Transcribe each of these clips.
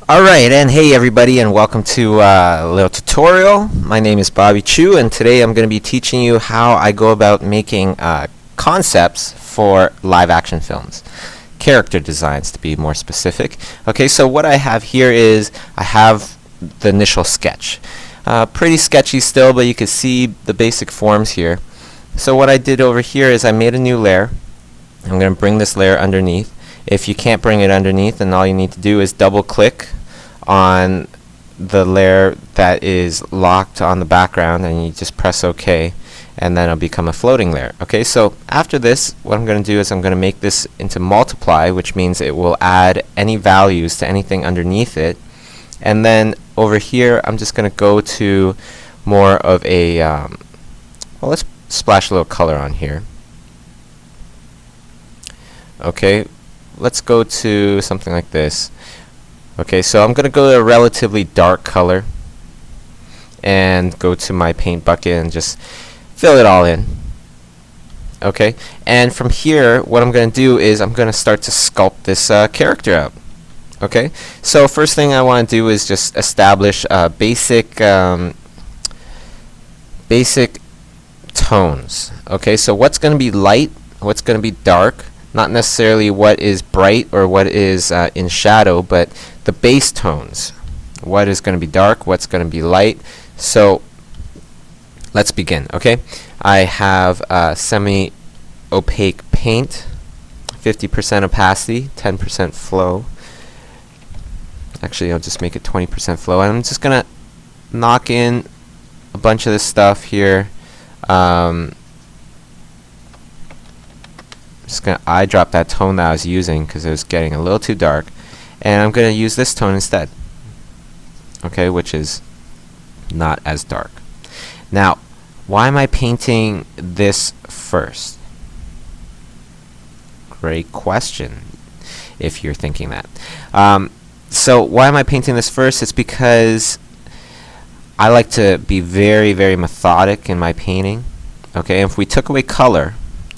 Alright, and hey everybody, and welcome to a little tutorial. My name is Bobby Chiu, and today I'm going to be teaching you how I go about making concepts for live action films. Character designs, to be more specific. Okay, so what I have here is I have the initial sketch. Pretty sketchy still, but you can see the basic forms here. So what I did over here is I made a new layer. I'm going to bring this layer underneath. If you can't bring it underneath, then all you need to do is double click on the layer that is locked on the background, and you just press OK, and then it'll become a floating layer. Okay, so after this, what I'm going to do is I'm going to make this into multiply, which means it will add any values to anything underneath it. And then over here, I'm just going to go to more of a well, let's splash a little color on here. Okay, let's go to something like this. Okay, so I'm going to go to a relatively dark color and go to my paint bucket and just fill it all in. Okay, and from here what I'm going to do is I'm going to start to sculpt this character out. Okay, so first thing I want to do is just establish basic tones. Okay, so what's going to be light, what's going to be dark, not necessarily what is bright or what is in shadow, but the base tones. What is going to be dark, what's going to be light. So let's begin. Okay, I have semi-opaque paint, 50% opacity, 10% flow. Actually, I'll just make it 20% flow. And I'm just going to knock in a bunch of this stuff here. Just going to eyedrop that tone that I was using because it was getting a little too dark, and I'm going to use this tone instead, okay, which is not as dark. Now, why am I painting this first? Great question, if you're thinking that. So why am I painting this first? It's because I like to be very, very methodic in my painting. Okay, and if we took away color,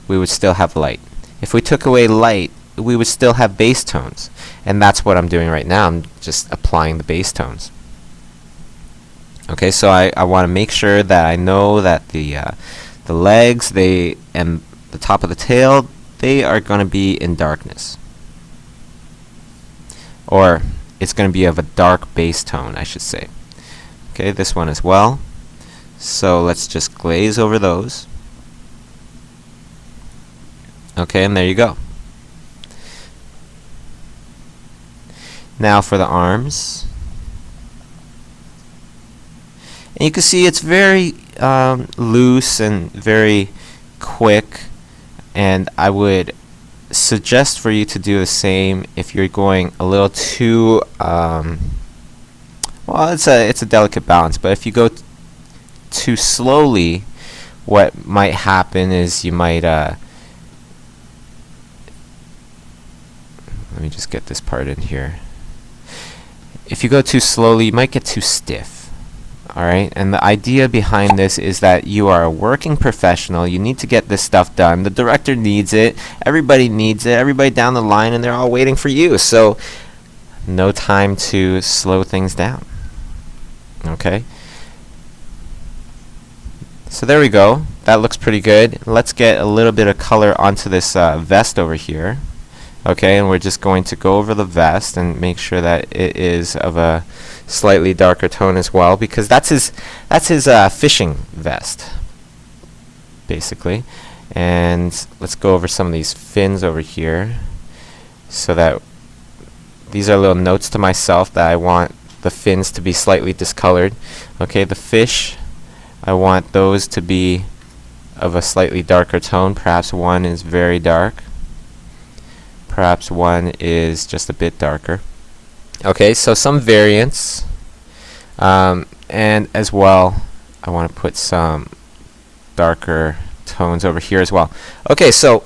we would still have light. If we took away light, we would still have base tones, and that's what I'm doing right now. I'm just applying the base tones. Okay, so I want to make sure that I know that the legs, and the top of the tail, they are going to be in darkness, or it's going to be of a dark base tone, I should say. Okay, this one as well. So let's just glaze over those. Okay, and there you go. Now for the arms. And you can see it's very loose and very quick, and I would suggest for you to do the same if you're going a little too well, it's a delicate balance, but if you go too slowly, what might happen is you might let me just get this part in here. If you go too slowly, you might get too stiff. Alright, and the idea behind this is that you are a working professional. You need to get this stuff done. The director needs it. Everybody needs it. Everybody down the line, and they're all waiting for you. So, no time to slow things down. Okay? So there we go. That looks pretty good. Let's get a little bit of color onto this vest over here. Okay, and we're just going to go over the vest and make sure that it is of a slightly darker tone as well, because that's his fishing vest, basically. And let's go over some of these fins over here, so that these are little notes to myself that I want the fins to be slightly discolored. Okay, the fish, I want those to be of a slightly darker tone. Perhaps one is very dark. Perhaps one is just a bit darker. Okay, so some variance, and as well I want to put some darker tones over here as well. Okay, so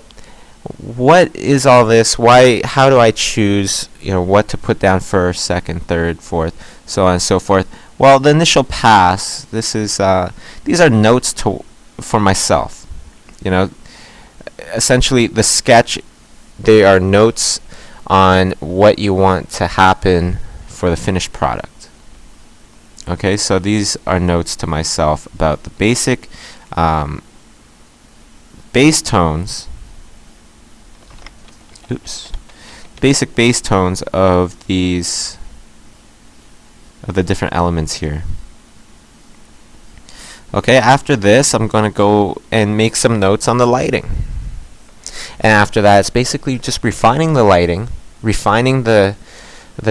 what is all this? How do I choose, what to put down first, second, third, fourth, so on and so forth? Well, the initial pass, this is these are notes for myself. Essentially the sketch, they are notes on what you want to happen for the finished product. Okay, so these are notes to myself about the basic bass tones. Basic bass tones of the different elements here. Okay, after this I'm going to go and make some notes on the lighting. And after that, it's basically just refining the lighting, refining the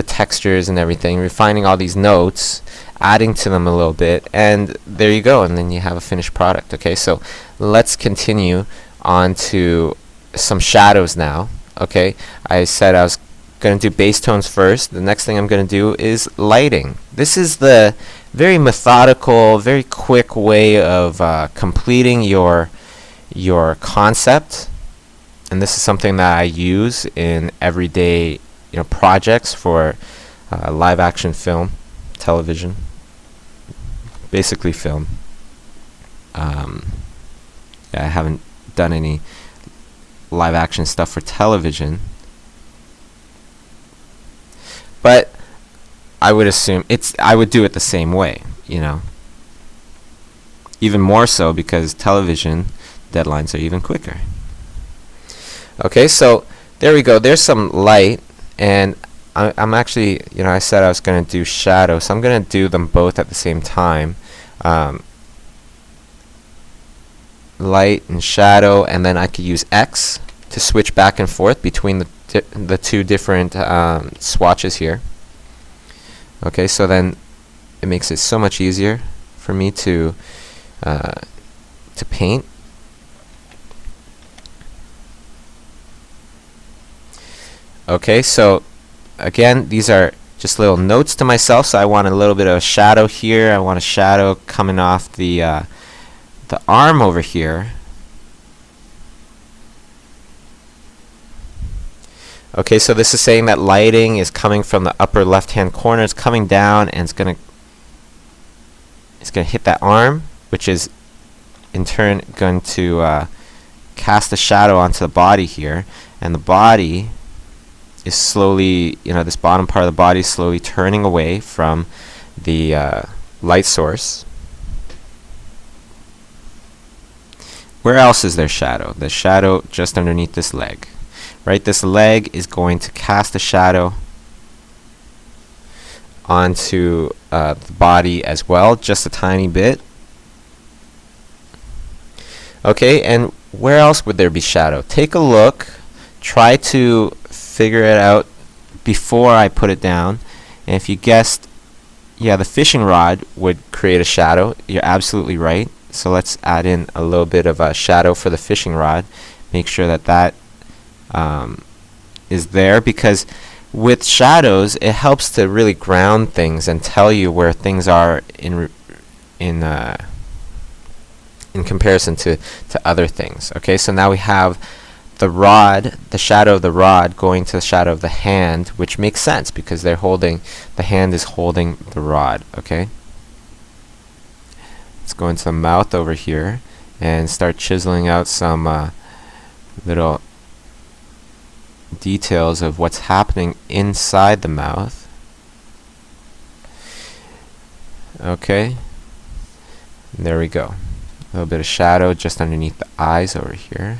textures and everything, refining all these notes, adding to them a little bit, and there you go, and then you have a finished product. Okay, so let's continue on to some shadows now. Okay, I said I was going to do bass tones first. The next thing I'm going to do is lighting. This is the very methodical, very quick way of completing your concept, and this is something that I use in everyday projects for live action film, television, basically film. Yeah, I haven't done any live action stuff for television, but I would assume I would do it the same way, even more so because television deadlines are even quicker. Okay, so there we go. There's some light, and I'm actually, I said I was going to do shadow, so I'm going to do them both at the same time. Light and shadow, and then I could use X to switch back and forth between the two different swatches here. Okay, so then it makes it so much easier for me to paint. Okay, so again, these are just little notes to myself. So I want a little bit of a shadow here. I want a shadow coming off the arm over here. Okay, so this is saying that lighting is coming from the upper left-hand corner. It's coming down, and it's gonna hit that arm, which is in turn going to cast a shadow onto the body here, and the body is slowly, this bottom part of the body is slowly turning away from the light source. Where else is there shadow? The shadow just underneath this leg. Right, this leg is going to cast a shadow onto the body as well, just a tiny bit. Okay, and where else would there be shadow? Take a look, try to figure it out before I put it down, and if you guessed, yeah, the fishing rod would create a shadow. You're absolutely right. So let's add in a little bit of a shadow for the fishing rod. Make sure that is there, because with shadows it helps to really ground things and tell you where things are in comparison to other things. Okay, so now we have the rod, the shadow of the rod going to the shadow of the hand, which makes sense because the hand is holding the rod. Okay, let's go into the mouth over here and start chiseling out some little details of what's happening inside the mouth. Okay, and there we go. A little bit of shadow just underneath the eyes over here.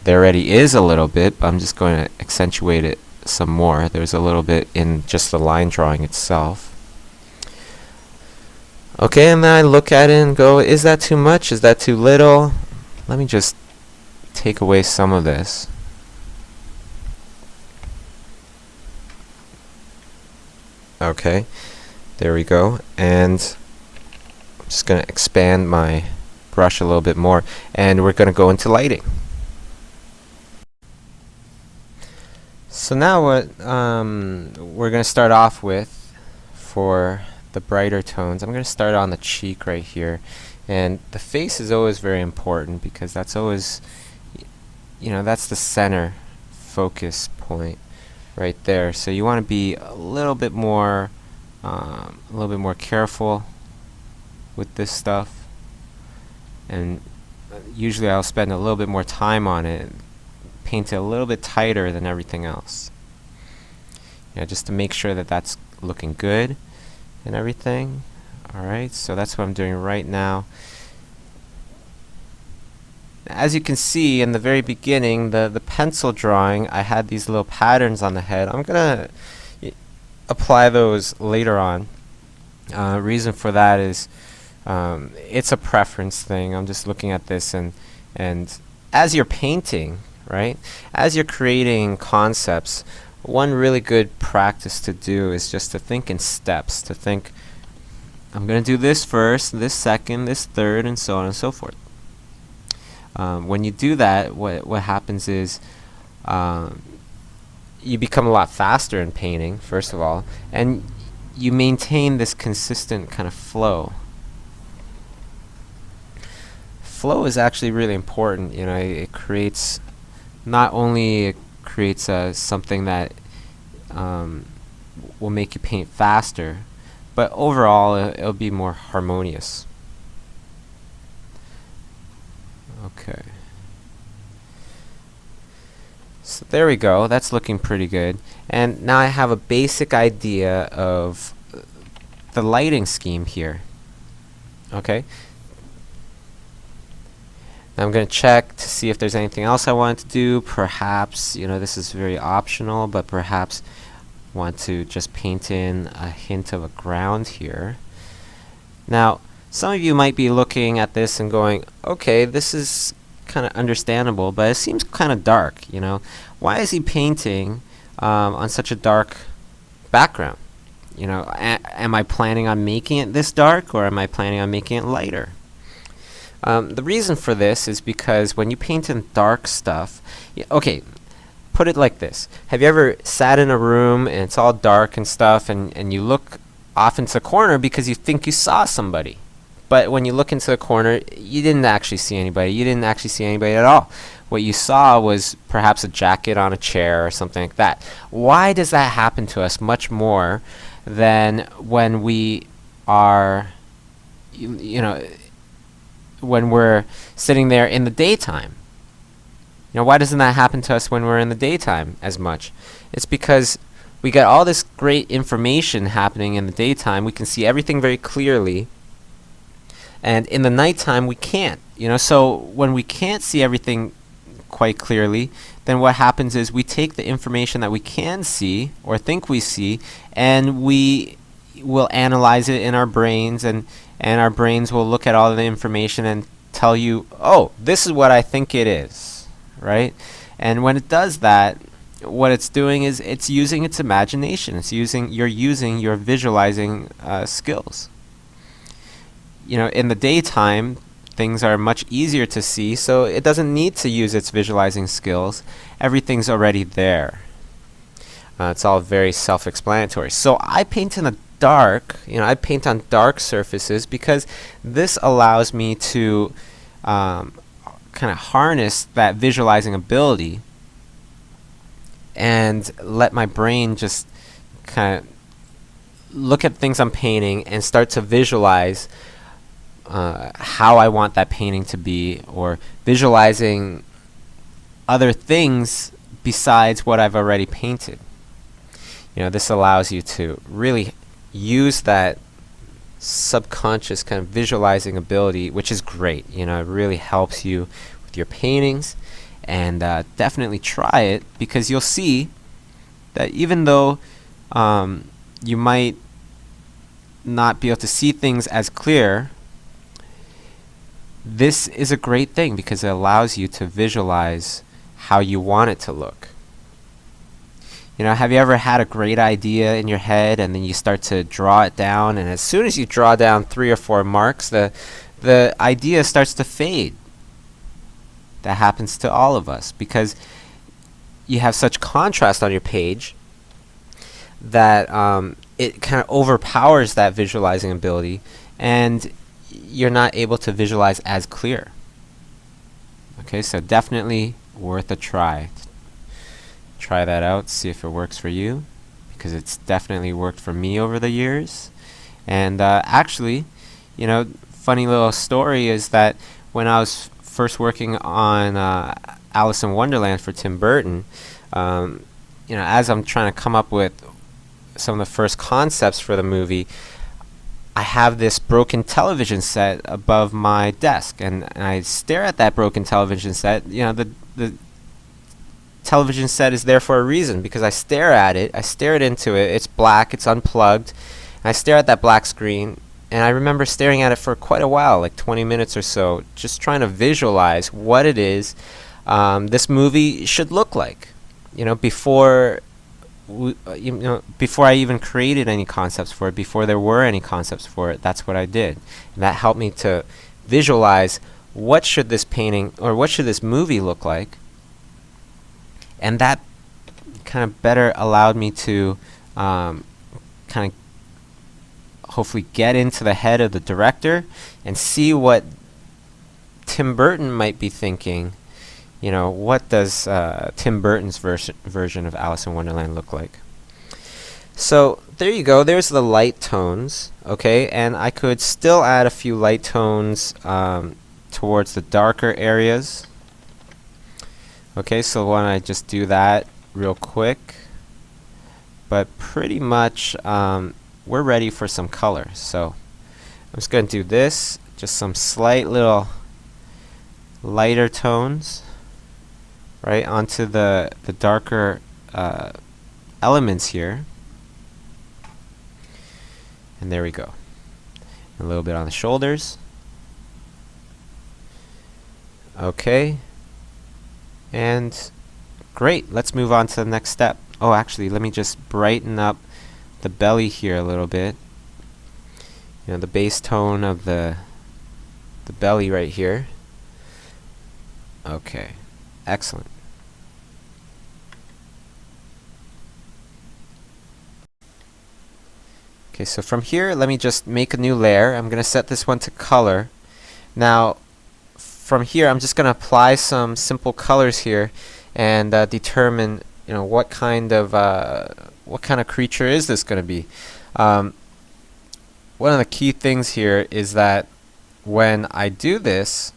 There already is a little bit, but I'm just going to accentuate it some more. There's a little bit in just the line drawing itself. Okay, and then I look at it and go, is that too much? Is that too little? Let me just take away some of this. Okay, there we go, and I'm just going to expand my brush a little bit more, and we're going to go into lighting. So now what we're going to start off with for the brighter tones, I'm going to start on the cheek right here, and the face is always very important because that's always, that's the center focus point right there. So you want to be a little bit more careful with this stuff, and usually I'll spend a little bit more time on it, paint it a little bit tighter than everything else, just to make sure that that's looking good and everything. Alright, so that's what I'm doing right now. As you can see in the very beginning, the pencil drawing, I had these little patterns on the head. I'm gonna apply those later on. Reason for that is it's a preference thing. I'm just looking at this, and as you're painting, right, as you're creating concepts, one really good practice to do is just to think in steps, to think, I'm going to do this first, this second, this third, and so on and so forth. When you do that, what happens is you become a lot faster in painting, first of all, and you maintain this consistent kind of flow. Flow is actually really important. You know, it creates, not only it creates something that will make you paint faster, but overall it'll be more harmonious. Okay. So there we go. That's looking pretty good. And now I have a basic idea of the lighting scheme here. Okay. Now I'm going to check to see if there's anything else I want to do. Perhaps, you know, this is very optional, but perhaps want to just paint in a hint of a ground here. Now, some of you might be looking at this and going, okay, this is kind of understandable, but it seems kind of dark, you know. Why is he painting on such a dark background? You know, am I planning on making it this dark, or am I planning on making it lighter? The reason for this is because when you paint in dark stuff, okay, put it like this. Have you ever sat in a room and it's all dark and stuff, and you look off into the corner because you think you saw somebody? But when you look into the corner, you didn't actually see anybody. You didn't actually see anybody at all. What you saw was perhaps a jacket on a chair or something like that. Why does that happen to us much more than when we are, you know, when we're sitting there in the daytime? You know, why doesn't that happen to us when we're in the daytime as much? It's because we got all this great information happening in the daytime. We can see everything very clearly. And in the nighttime, we can't. You know, so when we can't see everything quite clearly, then what happens is we take the information that we can see or think we see, and we will analyze it in our brains, and our brains will look at all the information and tell you, oh, this is what I think it is, right? And when it does that, what it's doing is it's using its imagination. You're using your visualizing skills. You know, in the daytime, things are much easier to see, so it doesn't need to use its visualizing skills. Everything's already there. It's all very self-explanatory. So I paint in the dark. You know, I paint on dark surfaces because this allows me to kind of harness that visualizing ability and let my brain just kind of look at things I'm painting and start to visualize how I want that painting to be, or visualizing other things besides what I've already painted. You know, this allows you to really use that subconscious kind of visualizing ability, which is great. You know, it really helps you with your paintings, and definitely try it, because you'll see that even though you might not be able to see things as clear, this is a great thing because it allows you to visualize how you want it to look. You know, have you ever had a great idea in your head and then you start to draw it down, and as soon as you draw down 3 or 4 marks, the idea starts to fade? That happens to all of us because you have such contrast on your page that it kind of overpowers that visualizing ability, and you're not able to visualize as clear. Okay, so definitely worth a try. Try that out, see if it works for you, because it's definitely worked for me over the years. And actually, you know, funny little story is that when I was first working on Alice in Wonderland for Tim Burton, you know, as I'm trying to come up with some of the first concepts for the movie, I have this broken television set above my desk, and I stare at that broken television set. You know, the television set is there for a reason, because I stare at it, I stare into it, it's black, it's unplugged, and I stare at that black screen, and I remember staring at it for quite a while, like 20 minutes or so, just trying to visualize what it is this movie should look like. You know, before I even created any concepts for it, before there were any concepts for it, that's what I did. And that helped me to visualize what should this painting or what should this movie look like. And that kind of better allowed me to kind of hopefully get into the head of the director and see what Tim Burton might be thinking. You know, what does Tim Burton's version of Alice in Wonderland look like? So there you go. There's the light tones, okay? And I could still add a few light tones towards the darker areas. Okay, so why don't I just do that real quick? But pretty much we're ready for some color. So I'm just going to do this, just some slight little lighter tones right onto the darker elements here. And there we go. A little bit on the shoulders. Okay. And great. Let's move on to the next step. Oh, actually, let me just brighten up the belly here a little bit. You know, the base tone of the belly right here. Okay. Excellent. Okay, so from here, let me just make a new layer. I'm going to set this one to color. Now, from here, I'm just going to apply some simple colors here and determine, you know, what kind of creature is this going to be. One of the key things here is that when I do this,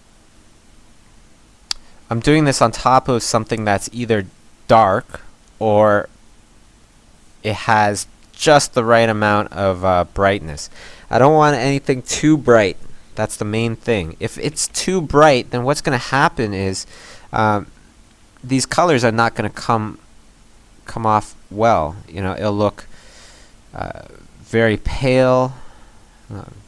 I'm doing this on top of something that's either dark or it has just the right amount of brightness. I don't want anything too bright. That's the main thing. If it's too bright, then what's going to happen is these colors are not going to come off well. You know, it'll look very pale,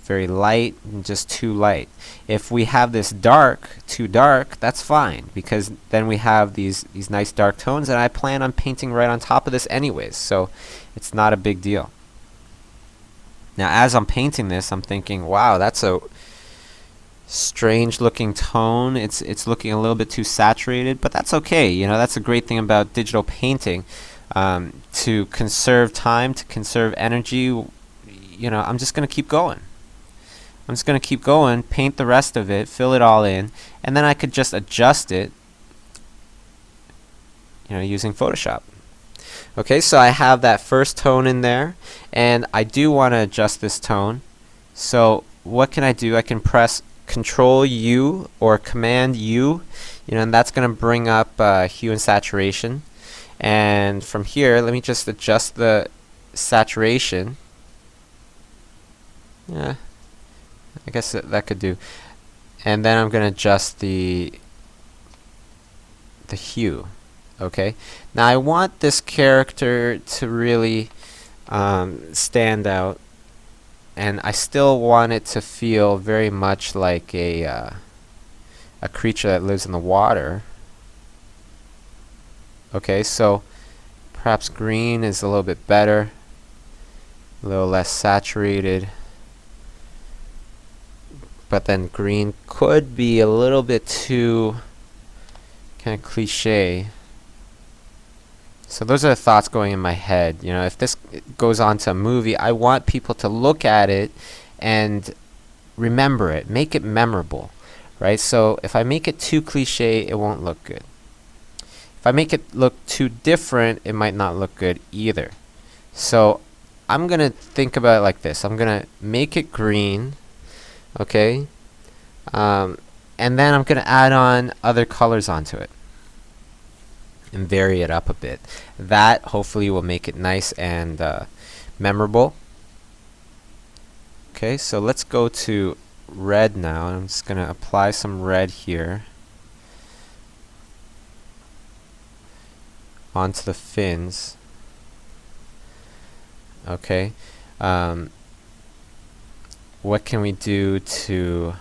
very light, and just too light. If we have this dark, too dark, that's fine, because then we have these nice dark tones, and I plan on painting right on top of this anyways, so it's not a big deal. Now, as I'm painting this, I'm thinking, wow, that's a strange looking tone. It's looking a little bit too saturated, but that's okay. You know, that's a great thing about digital painting. To conserve time, to conserve energy, you know, I'm just going to keep going. I'm just going to keep going, paint the rest of it, fill it all in, and then I could just adjust it, you know, using Photoshop. Okay, so I have that first tone in there, and I do want to adjust this tone. So what can I do? I can press Control U or Command U, you know, and that's going to bring up hue and saturation. And from here, let me just adjust the saturation. Yeah, I guess that could do. And then I'm going to adjust the hue. Okay. Now I want this character to really stand out, and I still want it to feel very much like a creature that lives in the water. Okay, so perhaps green is a little bit better, a little less saturated, but then green could be a little bit too kind of cliche. So those are the thoughts going in my head. You know, if this goes on to a movie, I want people to look at it and remember it, make it memorable, right? So if I make it too cliche, it won't look good. If I make it look too different, it might not look good either. So I'm going to think about it like this. I'm going to make it green, okay? And then I'm going to add on other colors onto it and vary it up a bit. That hopefully will make it nice and memorable. Okay, so let's go to red now. I'm just going to apply some red here onto the fins. Okay, what can we do to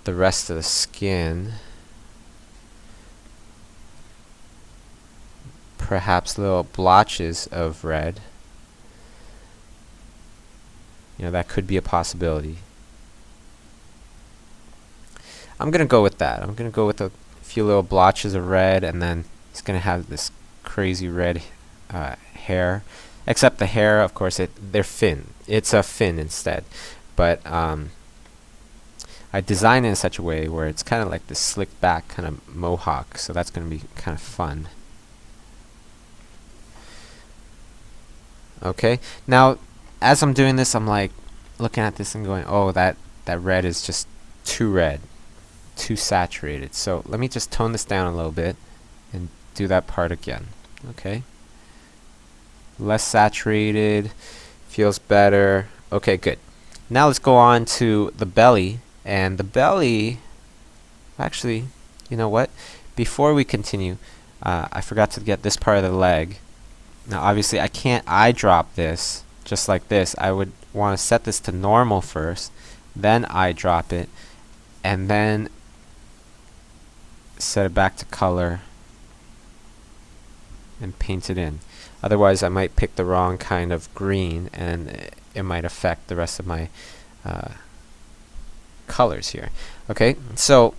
the rest of the skin? Perhaps little blotches of red. You know, that could be a possibility. I'm going to go with that. I'm going to go with a few little blotches of red, and then he's going to have this crazy red hair. Except the hair, of course, they're fin. It's a fin instead. But I designed it in such a way where it's kind of like this slick back kind of mohawk. So that's going to be kind of fun. Okay, now as I'm doing this, I'm like looking at this and going, oh, that red is just too red, too saturated. So let me just tone this down a little bit and do that part again. Okay, less saturated, feels better. Okay, good. Now let's go on to the belly. And the belly, actually, you know what? Before we continue, I forgot to get this part of the leg. Now obviously I can't eyedrop this just like this. I would want to set this to normal first, then eyedrop it, and then set it back to color and paint it in. Otherwise I might pick the wrong kind of green and it might affect the rest of my colors here. Okay, so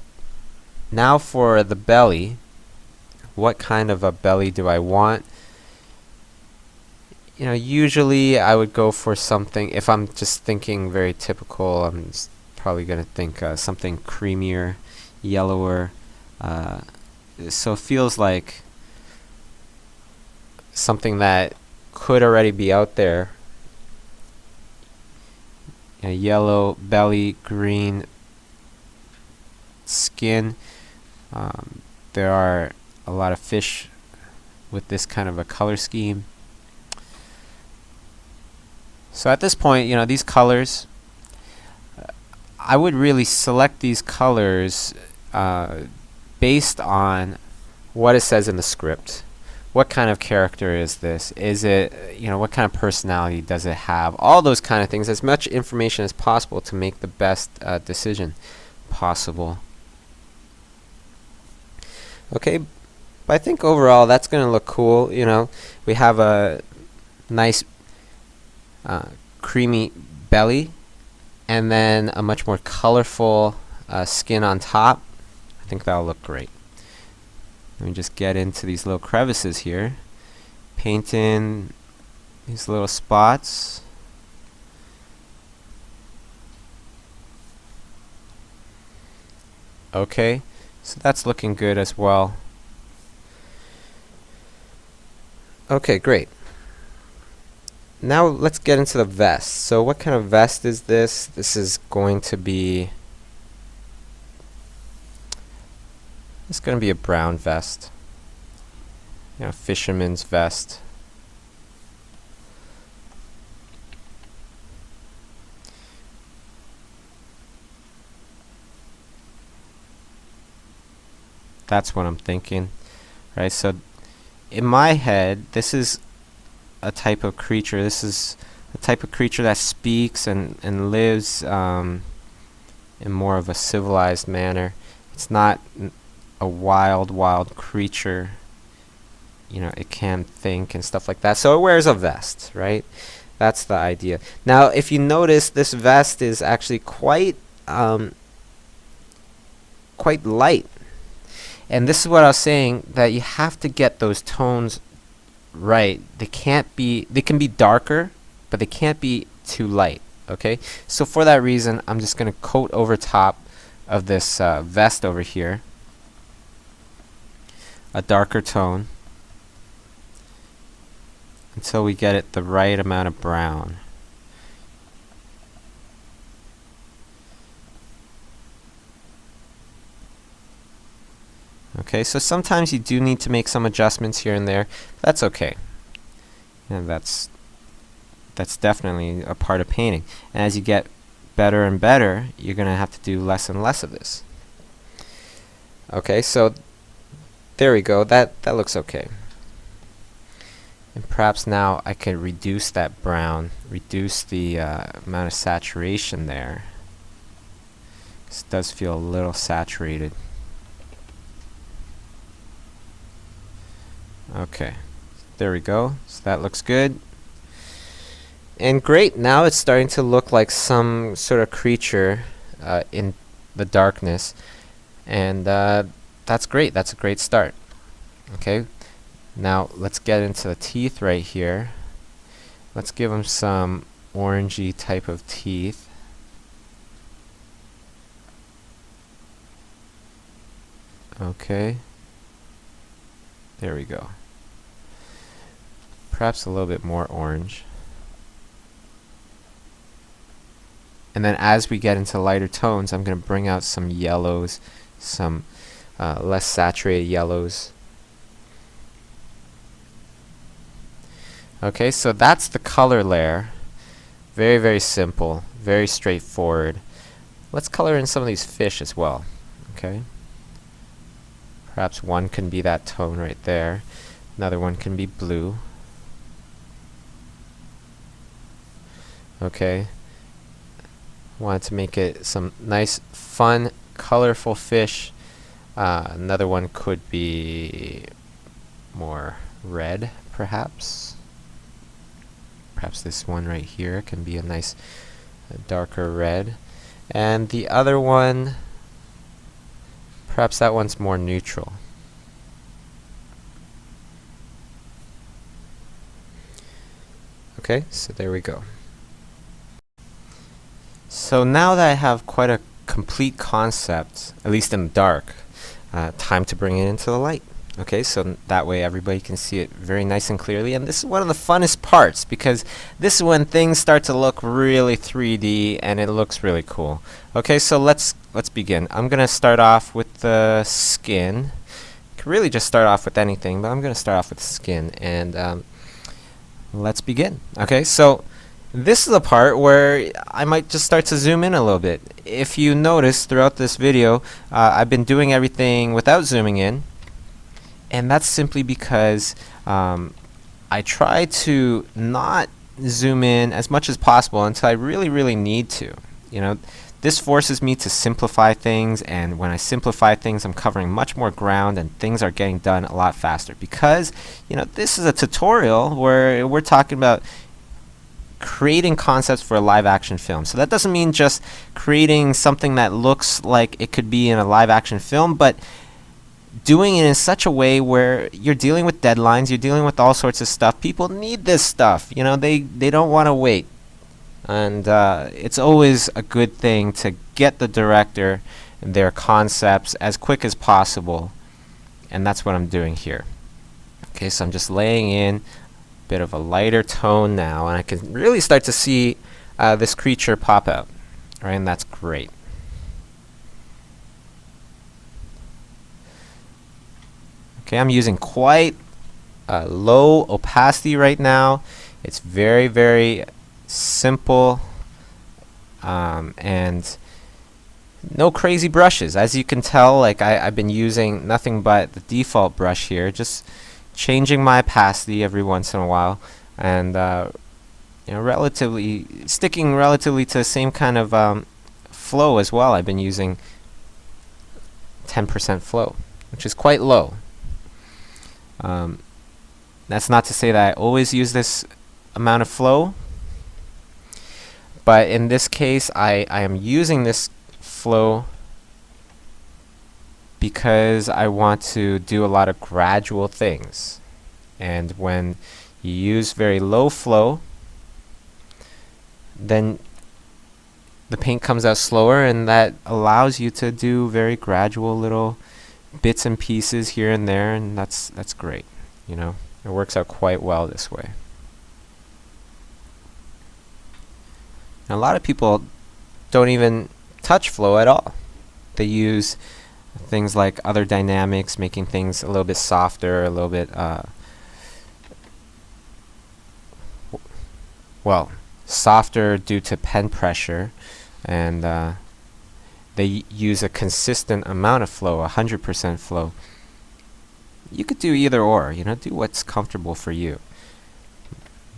now for the belly, what kind of a belly do I want? You know, usually I would go for something, if I'm just thinking very typical, I'm just probably going to think something creamier, yellower. So it feels like something that could already be out there. You know, yellow belly, green skin. There are a lot of fish with this kind of a color scheme. So at this point, you know, these colors, I would really select these colors based on what it says in the script. What kind of character is this? Is it, you know, what kind of personality does it have? All those kind of things, as much information as possible to make the best decision possible. Okay, but I think overall that's going to look cool. You know, we have a nice creamy belly, and then a much more colorful skin on top. I think that'll look great. Let me just get into these little crevices here, paint in these little spots. Okay, so that's looking good as well. Okay, great. Now let's get into the vest. So what kind of vest is this? This is going to be a brown vest. You know, fisherman's vest. That's what I'm thinking. Right, so in my head, this is a type of creature. This is a type of creature that speaks and lives in more of a civilized manner. It's not a wild creature. You know, it can think and stuff like that. So it wears a vest, right? That's the idea. Now, if you notice, this vest is actually quite light. And this is what I was saying, that you have to get those tones right. They can be darker, but they can't be too light. Okay, so for that reason, I'm just going to coat over top of this vest over here a darker tone until we get it the right amount of brown. Okay, so sometimes you do need to make some adjustments here and there. That's okay. And that's that's definitely a part of painting. And as you get better and better, you're going to have to do less and less of this. Okay, so there we go. That looks okay. And perhaps now I can reduce that brown, reduce the amount of saturation there. This does feel a little saturated. Okay, there we go. So that looks good. And great, now it's starting to look like some sort of creature in the darkness. And that's great. That's a great start. Okay, now let's get into the teeth right here. Let's give them some orangey type of teeth. Okay, there we go. Perhaps a little bit more orange. And then as we get into lighter tones, I'm going to bring out some yellows, some less saturated yellows. Okay, so that's the color layer. Very, very simple, very straightforward. Let's color in some of these fish as well. Okay, perhaps one can be that tone right there. Another one can be blue. Okay, wanted to make it some nice, fun, colorful fish. Another one could be more red, perhaps. Perhaps this one right here can be a nice darker red. And the other one, perhaps that one's more neutral. Okay, so there we go. So now that I have quite a complete concept, at least in the dark, time to bring it into the light. Okay, so that way everybody can see it very nice and clearly. And this is one of the funnest parts, because this is when things start to look really 3D and it looks really cool. Okay, so let's begin. I'm gonna start off with the skin. You could really just start off with anything, but I'm gonna start off with the skin, and let's begin. Okay, so this is the part where I might just start to zoom in a little bit. If you notice throughout this video, I've been doing everything without zooming in. And that's simply because I try to not zoom in as much as possible until I really, really need to. You know, this forces me to simplify things, and when I simplify things, I'm covering much more ground and things are getting done a lot faster. Because, you know, this is a tutorial where we're talking about creating concepts for a live action film. So that doesn't mean just creating something that looks like it could be in a live action film, but doing it in such a way where you're dealing with deadlines, you're dealing with all sorts of stuff. People need this stuff, you know, they don't want to wait. And it's always a good thing to get the director their concepts as quick as possible. And that's what I'm doing here. Okay, so I'm just laying in a bit of a lighter tone now, and I can really start to see this creature pop out. Right, and that's great. Okay, I'm using quite low opacity right now. It's very, very simple, and no crazy brushes. As you can tell, like I've been using nothing but the default brush here, just changing my opacity every once in a while, and you know, sticking relatively to the same kind of flow as well. I've been using 10% flow, which is quite low. That's not to say that I always use this amount of flow, but in this case I am using this flow because I want to do a lot of gradual things. And when you use very low flow, then the paint comes out slower, and that allows you to do very gradual little bits and pieces here and there, and that's great. You know, it works out quite well this way. Now, a lot of people don't even touch flow at all. They use things like other dynamics, making things a little bit softer, a little bit well, softer due to pen pressure, and they use a consistent amount of flow, 100% flow. You could do either or, you know, do what's comfortable for you.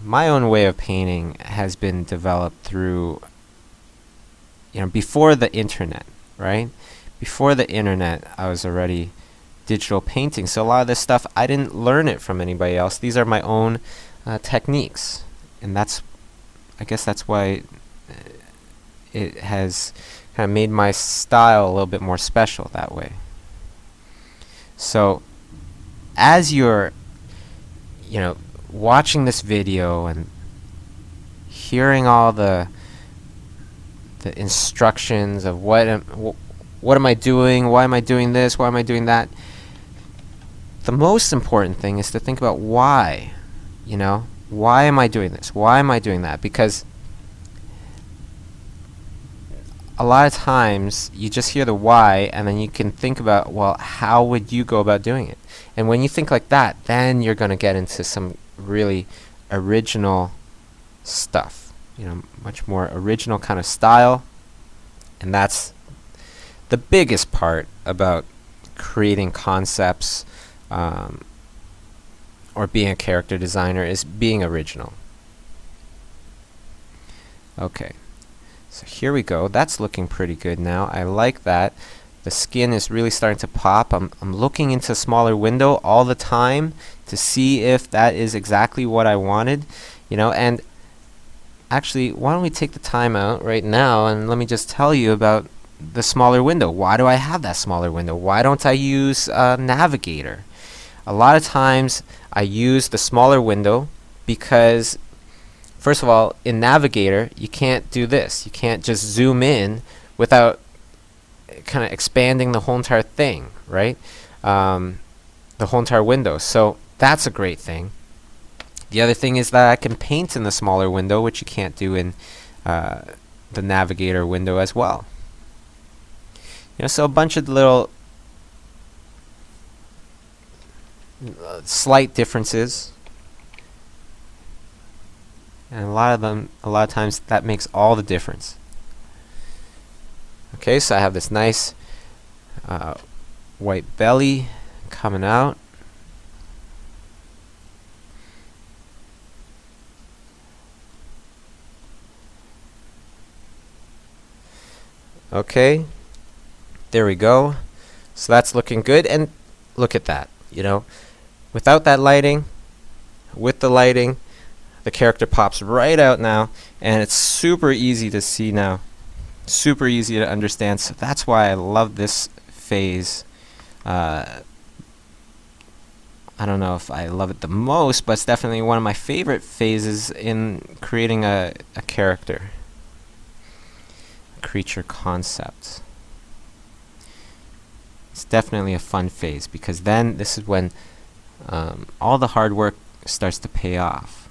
My own way of painting has been developed through, you know, before the internet, right? Before the internet, I was already digital painting, so a lot of this stuff, I didn't learn it from anybody else. These are my own techniques, and I guess that's why it has kind of made my style a little bit more special that way. So as you're, you know, watching this video and hearing all the instructions of what am I doing, why am I doing this, why am I doing that, the most important thing is to think about why. You know, why am I doing this? Why am I doing that? Because a lot of times you just hear the why, and then you can think about, well, how would you go about doing it? And when you think like that, then you're going to get into some really original stuff, you know, much more original kind of style. And that's the biggest part about creating concepts or being a character designer, is being original. Okay, so here we go. That's looking pretty good now. I like that. The skin is really starting to pop. I'm looking into a smaller window all the time to see if that is exactly what I wanted, you know. And actually, why don't we take the time out right now and let me just tell you about the smaller window. Why do I have that smaller window? Why don't I use Navigator? A lot of times I use the smaller window because, first of all, in Navigator you can't do this. You can't just zoom in without kind of expanding the whole entire thing, right? The whole entire window. So that's a great thing. The other thing is that I can paint in the smaller window, which you can't do in the Navigator window as well. You know, so a bunch of little slight differences, and a lot of times that makes all the difference. Okay, so I have this nice white belly coming out. Okay, there we go. So that's looking good, and look at that, you know, without that lighting, with the lighting, the character pops right out now, and it's super easy to see now, super easy to understand. So that's why I love this phase. I don't know if I love it the most, but it's definitely one of my favorite phases in creating a character, creature concept. It's definitely a fun phase, because then this is when all the hard work starts to pay off.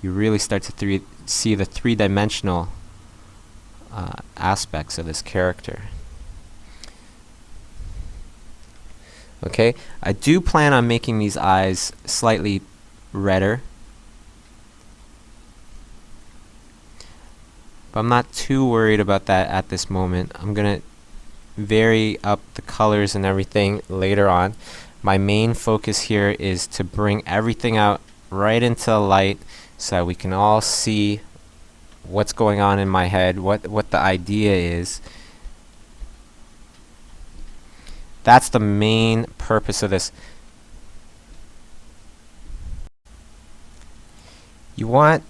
You really start to see the three-dimensional aspects of this character. Okay, I do plan on making these eyes slightly redder, but I'm not too worried about that at this moment. I'm gonna vary up the colors and everything later on. My main focus here is to bring everything out right into the light so that we can all see what's going on in my head, what the idea is. That's the main purpose of this. You want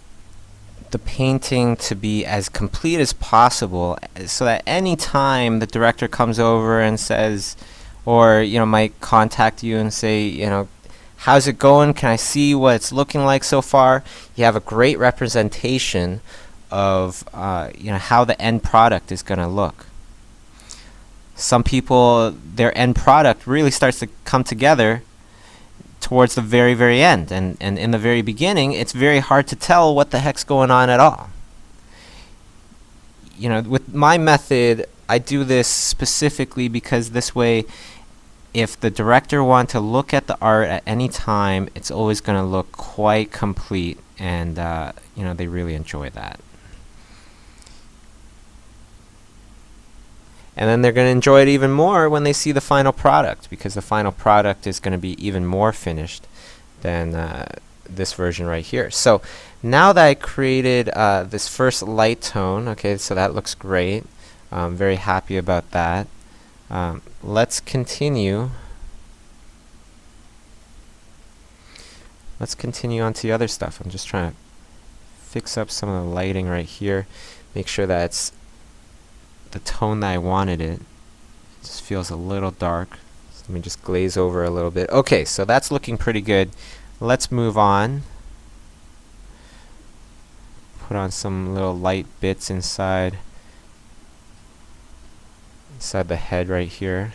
the painting to be as complete as possible, so that any time the director comes over and says, or you know, might contact you and say, you know, how's it going? Can I see what it's looking like so far? You have a great representation of you know, how the end product is going to look. Some people, their end product really starts to come together towards the very, very end, and in the very beginning it's very hard to tell what the heck's going on at all. You know, with my method, I do this specifically because this way, if the director wants to look at the art at any time, it's always going to look quite complete and you know, they really enjoy that. And then they're going to enjoy it even more when they see the final product, because the final product is going to be even more finished than this version right here. So now that I created this first light tone, okay, so that looks great. I'm very happy about that. Let's continue. Let's continue on to the other stuff. I'm just trying to fix up some of the lighting right here, make sure that it's the tone that I wanted it. It just feels a little dark. So let me just glaze over a little bit. Okay, so that's looking pretty good. Let's move on. Put on some little light bits inside the head right here.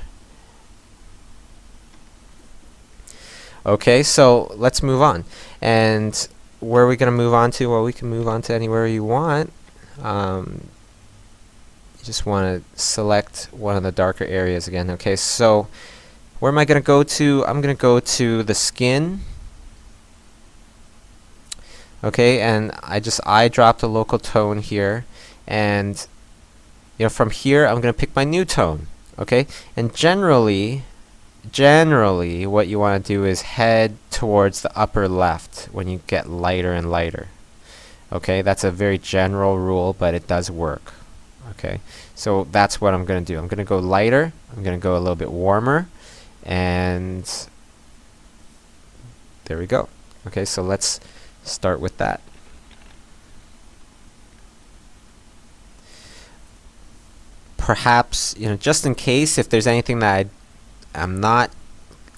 Okay, so let's move on. And where are we going to move on to? Well, we can move on to anywhere you want. You just want to select one of the darker areas again. Okay, so where am I going to go to? I'm going to go to the skin. Okay, and I dropped a local tone here, and you know, from here I'm going to pick my new tone. Okay, and generally what you want to do is head towards the upper left when you get lighter and lighter. Okay, that's a very general rule, but it does work. Okay, so that's what I'm going to do. I'm going to go lighter, I'm going to go a little bit warmer, and there we go. Okay, so let's start with that. Perhaps, you know, just in case if there's anything that I'm not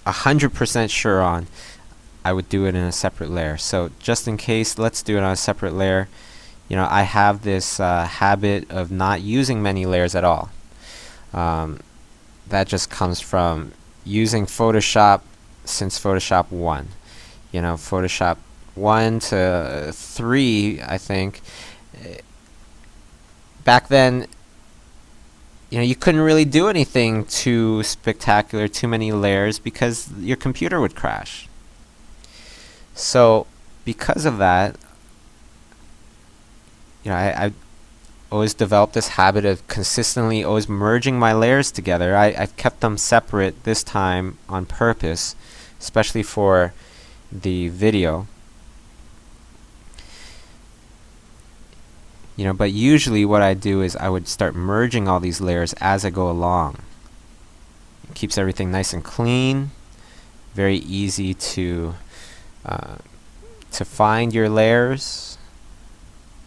100% sure on, I would do it in a separate layer. So just in case, let's do it on a separate layer. You know, I have this habit of not using many layers at all. That just comes from using Photoshop since Photoshop 1. You know, Photoshop 1 to 3, I think. Back then, you know, you couldn't really do anything too spectacular, too many layers, because your computer would crash. So because of that, you know, I always developed this habit of consistently always merging my layers together. I've kept them separate this time on purpose, especially for the video. You know, but usually what I do is I would start merging all these layers as I go along. It keeps everything nice and clean, very easy to find your layers,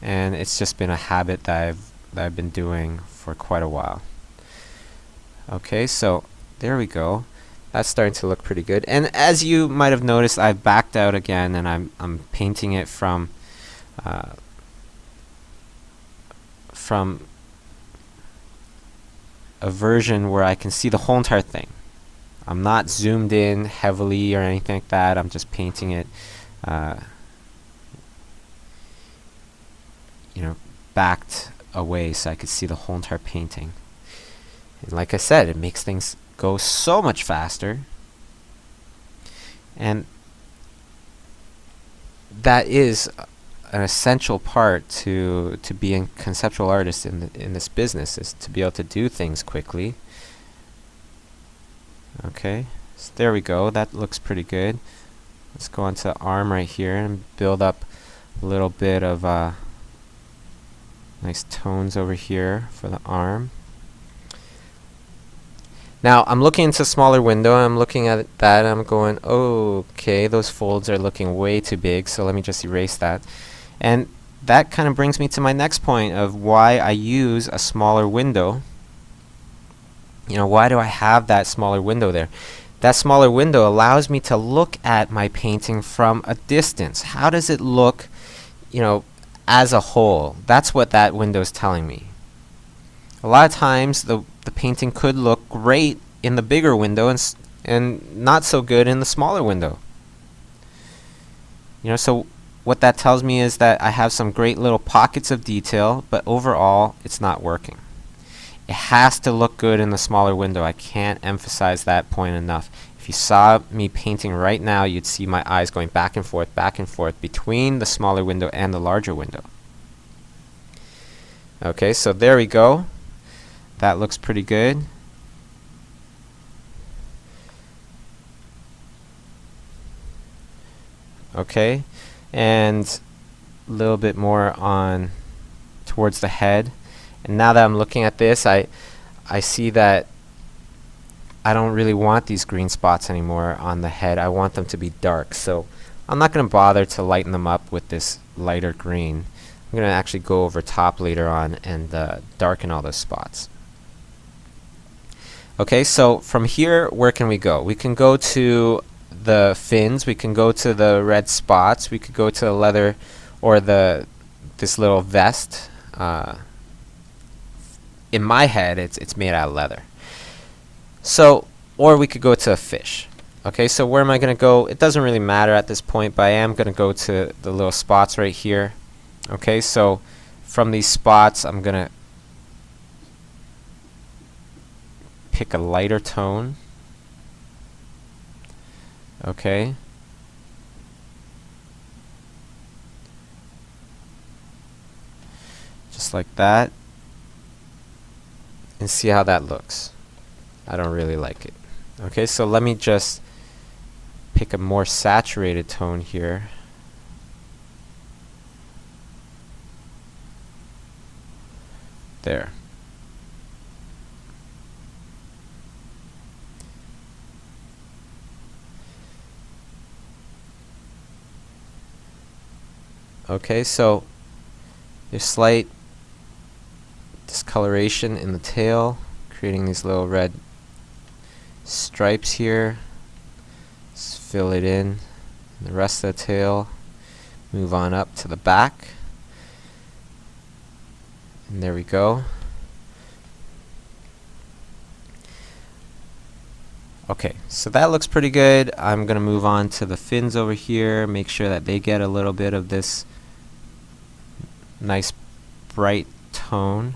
and it's just been a habit that I've been doing for quite a while. Okay, so there we go. That's starting to look pretty good. And as you might have noticed, I've backed out again, and I'm painting it from a version where I can see the whole entire thing. I'm not zoomed in heavily or anything like that. I'm just painting it, you know, backed away so I could see the whole entire painting. And like I said, it makes things go so much faster. And that is an essential part to being a conceptual artist in this business, is to be able to do things quickly. Okay, so there we go. That looks pretty good. Let's go onto the arm right here and build up a little bit of nice tones over here for the arm. Now I'm looking into a smaller window. I'm looking at that and I'm going, oh, okay, those folds are looking way too big, so let me just erase that. And that kind of brings me to my next point of why I use a smaller window. You know, why do I have that smaller window there? That smaller window allows me to look at my painting from a distance. How does it look, you know, as a whole? That's what that window is telling me. A lot of times the painting could look great in the bigger window and not so good in the smaller window. You know, so what that tells me is that I have some great little pockets of detail, but overall it's not working. It has to look good in the smaller window. I can't emphasize that point enough. If you saw me painting right now, you'd see my eyes going back and forth between the smaller window and the larger window. Okay, so there we go. That looks pretty good. Okay, and a little bit more on towards the head. And now that I'm looking at this, I see that I don't really want these green spots anymore on the head. I want them to be dark. So I'm not going to bother to lighten them up with this lighter green. I'm going to actually go over top later on and darken all those spots. Okay, so from here, where can we go? We can go to the fins, we can go to the red spots, we could go to the leather or this little vest. In my head, it's made out of leather. So, or we could go to a fish. Okay, so where am I going to go? It doesn't really matter at this point, but I am going to go to the little spots right here. Okay, so from these spots, I'm going to pick a lighter tone. Okay. Just like that. And see how that looks. I don't really like it. Okay, so let me just pick a more saturated tone here. There. Okay, so there's slight discoloration in the tail, creating these little red stripes here. Just fill it in the rest of the tail. Move on up to the back. And there we go. Okay, so that looks pretty good. I'm going to move on to the fins over here, make sure that they get a little bit of this nice bright tone.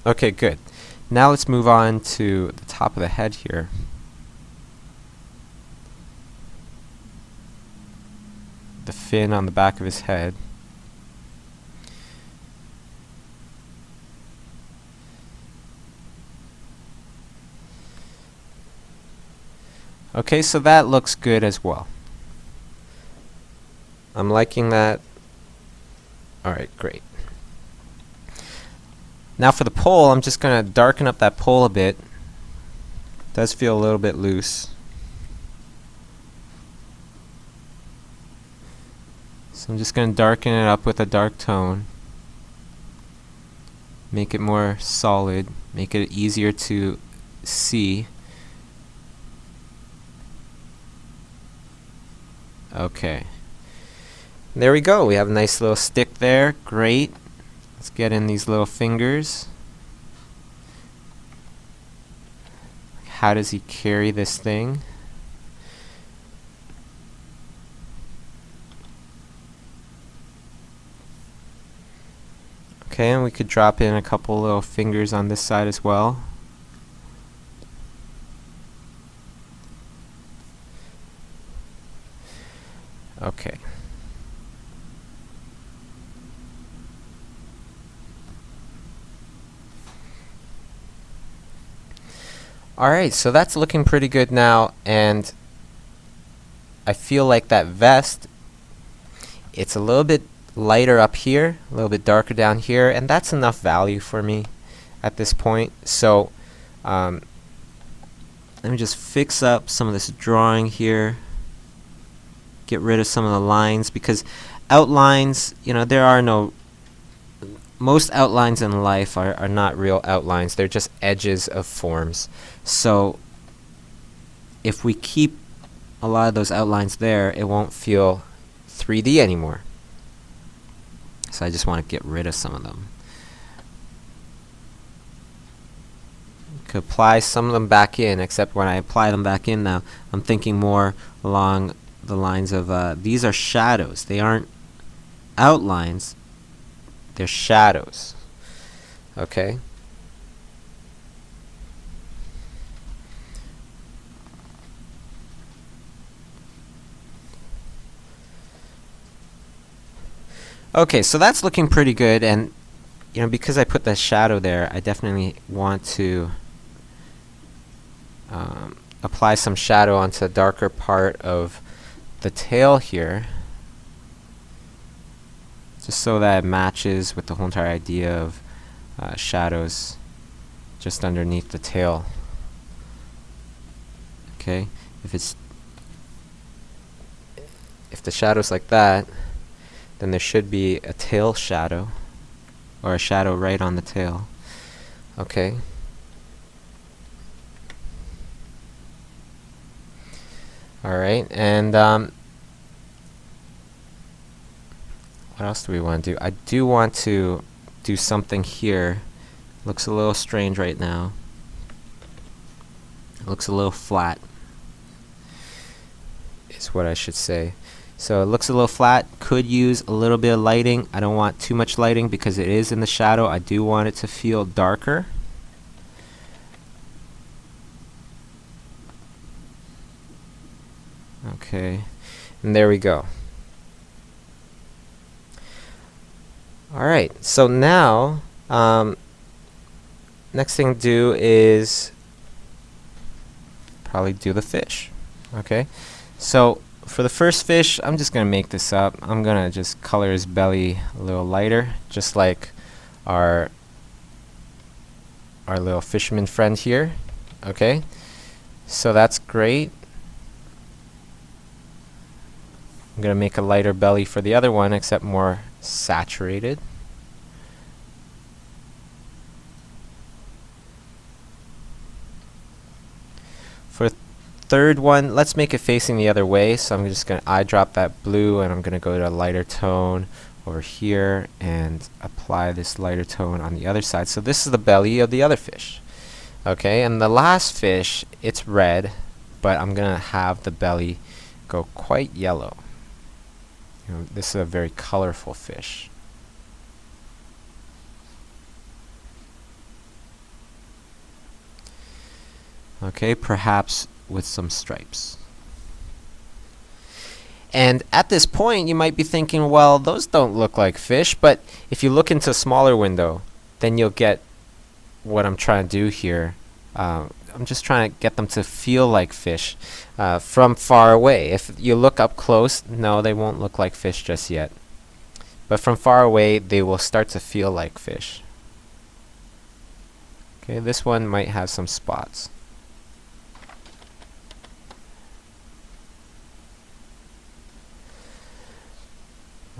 Okay, good. Now let's move on to the top of the head here. The fin on the back of his head. Okay, so that looks good as well. I'm liking that. Alright, great. Now for the pole, I'm just going to darken up that pole a bit. It does feel a little bit loose. So I'm just going to darken it up with a dark tone. Make it more solid. Make it easier to see. Okay. There we go. We have a nice little stick there. Great. Let's get in these little fingers. How does he carry this thing? Okay, and we could drop in a couple little fingers on this side as well. Okay. Alright, so that's looking pretty good now, and I feel like that vest, it's a little bit lighter up here, a little bit darker down here, and that's enough value for me at this point. So let me just fix up some of this drawing here, get rid of some of the lines, because outlines, you know, most outlines in life are not real outlines, they're just edges of forms. So if we keep a lot of those outlines there, it won't feel 3D anymore. So I just want to get rid of some of them. Could apply some of them back in, except when I apply them back in now, I'm thinking more along the lines of these are shadows. They aren't outlines. They're shadows. Okay. Okay, so that's looking pretty good, and you know, because I put the shadow there, I definitely want to apply some shadow onto the darker part of the tail here, just so that it matches with the whole entire idea of shadows just underneath the tail. Okay, if the shadow's like that, then there should be a tail shadow, or a shadow right on the tail. Okay. Alright, and what else do we want to do? I do want to do something here. Looks a little strange right now. It looks a little flat, is what I should say. So it looks a little flat. Could use a little bit of lighting. I don't want too much lighting because it is in the shadow. I do want it to feel darker. Okay, and there we go. Alright, so now next thing to do is probably do the fish. Okay, so for the first fish, I'm just going to make this up. I'm going to just color his belly a little lighter, just like our little fisherman friend here. Okay, so that's great. I'm going to make a lighter belly for the other one, except more saturated. For the third one, let's make it facing the other way. So I'm just going to eyedrop that blue, and I'm going to go to a lighter tone over here and apply this lighter tone on the other side. So this is the belly of the other fish. Okay, and the last fish, it's red, but I'm going to have the belly go quite yellow. You know, this is a very colorful fish. Okay, perhaps with some stripes. And at this point, you might be thinking, well, those don't look like fish, but if you look into a smaller window, then you'll get what I'm trying to do here. I'm just trying to get them to feel like fish from far away. If you look up close, no, they won't look like fish just yet. But from far away, they will start to feel like fish. Okay, this one might have some spots.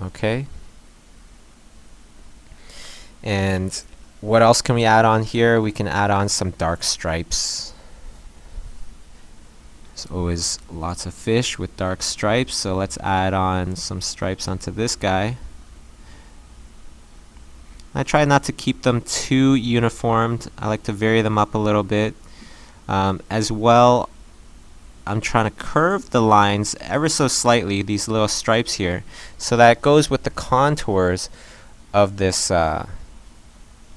Okay. And what else can we add on here? We can add on some dark stripes. There's always lots of fish with dark stripes, so let's add on some stripes onto this guy. I try not to keep them too uniformed. I like to vary them up a little bit. As well, I'm trying to curve the lines ever so slightly, these little stripes here, so that it goes with the contours of this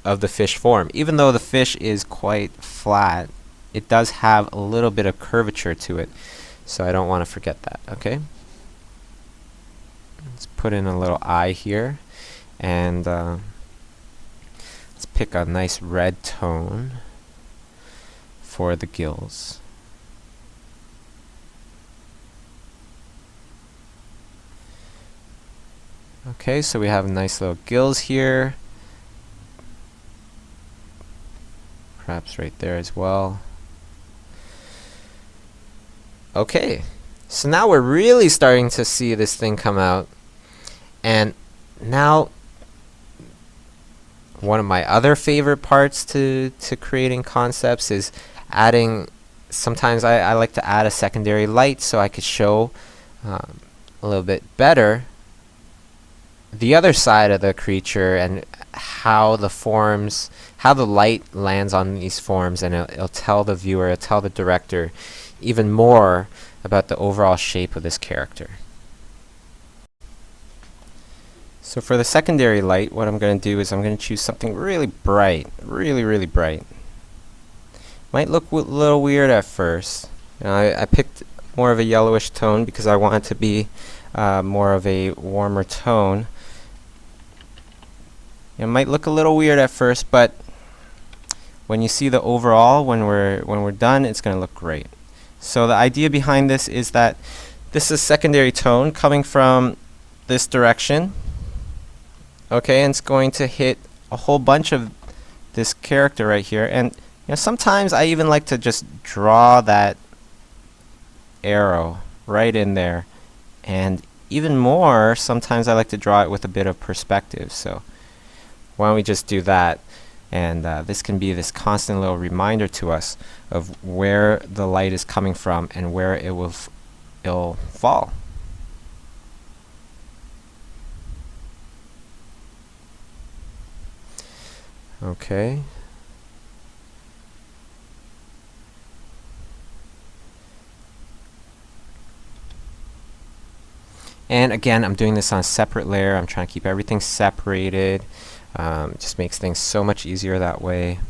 of the fish form. Even though the fish is quite flat, it does have a little bit of curvature to it, so I don't want to forget that. Okay, let's put in a little eye here, and let's pick a nice red tone for the gills. Okay, so we have nice little gills here. Perhaps right there as well. Okay, so now we're really starting to see this thing come out. And now, one of my other favorite parts to creating concepts is adding, sometimes I like to add a secondary light so I could show a little bit better the other side of the creature and how the light lands on these forms, and it'll tell the viewer, it'll tell the director even more about the overall shape of this character. So for the secondary light, what I'm going to do is I'm going to choose something really bright, really bright. Might look a little weird at first. I picked more of a yellowish tone because I want it to be more of a warmer tone. It might look a little weird at first, but when you see the overall, when we're done, it's going to look great. So the idea behind this is that this is secondary tone coming from this direction. Okay, and it's going to hit a whole bunch of this character right here. And sometimes I even like to just draw that arrow right in there. And even more, sometimes I like to draw it with a bit of perspective. So why don't we just do that? And this can be this constant little reminder to us of where the light is coming from and where it'll fall. Okay. And again, I'm doing this on a separate layer. I'm trying to keep everything separated. Just makes things so much easier that way.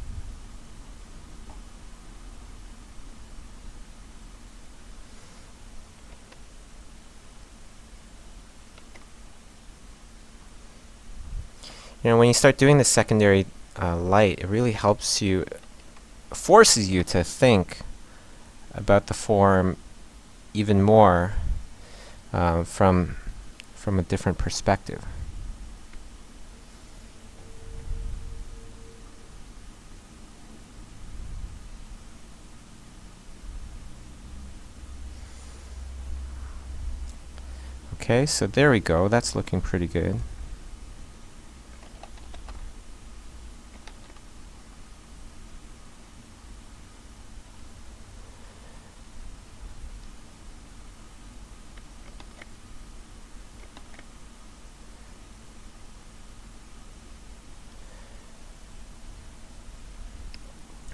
When you start doing the secondary light, it really helps you, forces you to think about the form even more from a different perspective. Okay, so there we go. That's looking pretty good.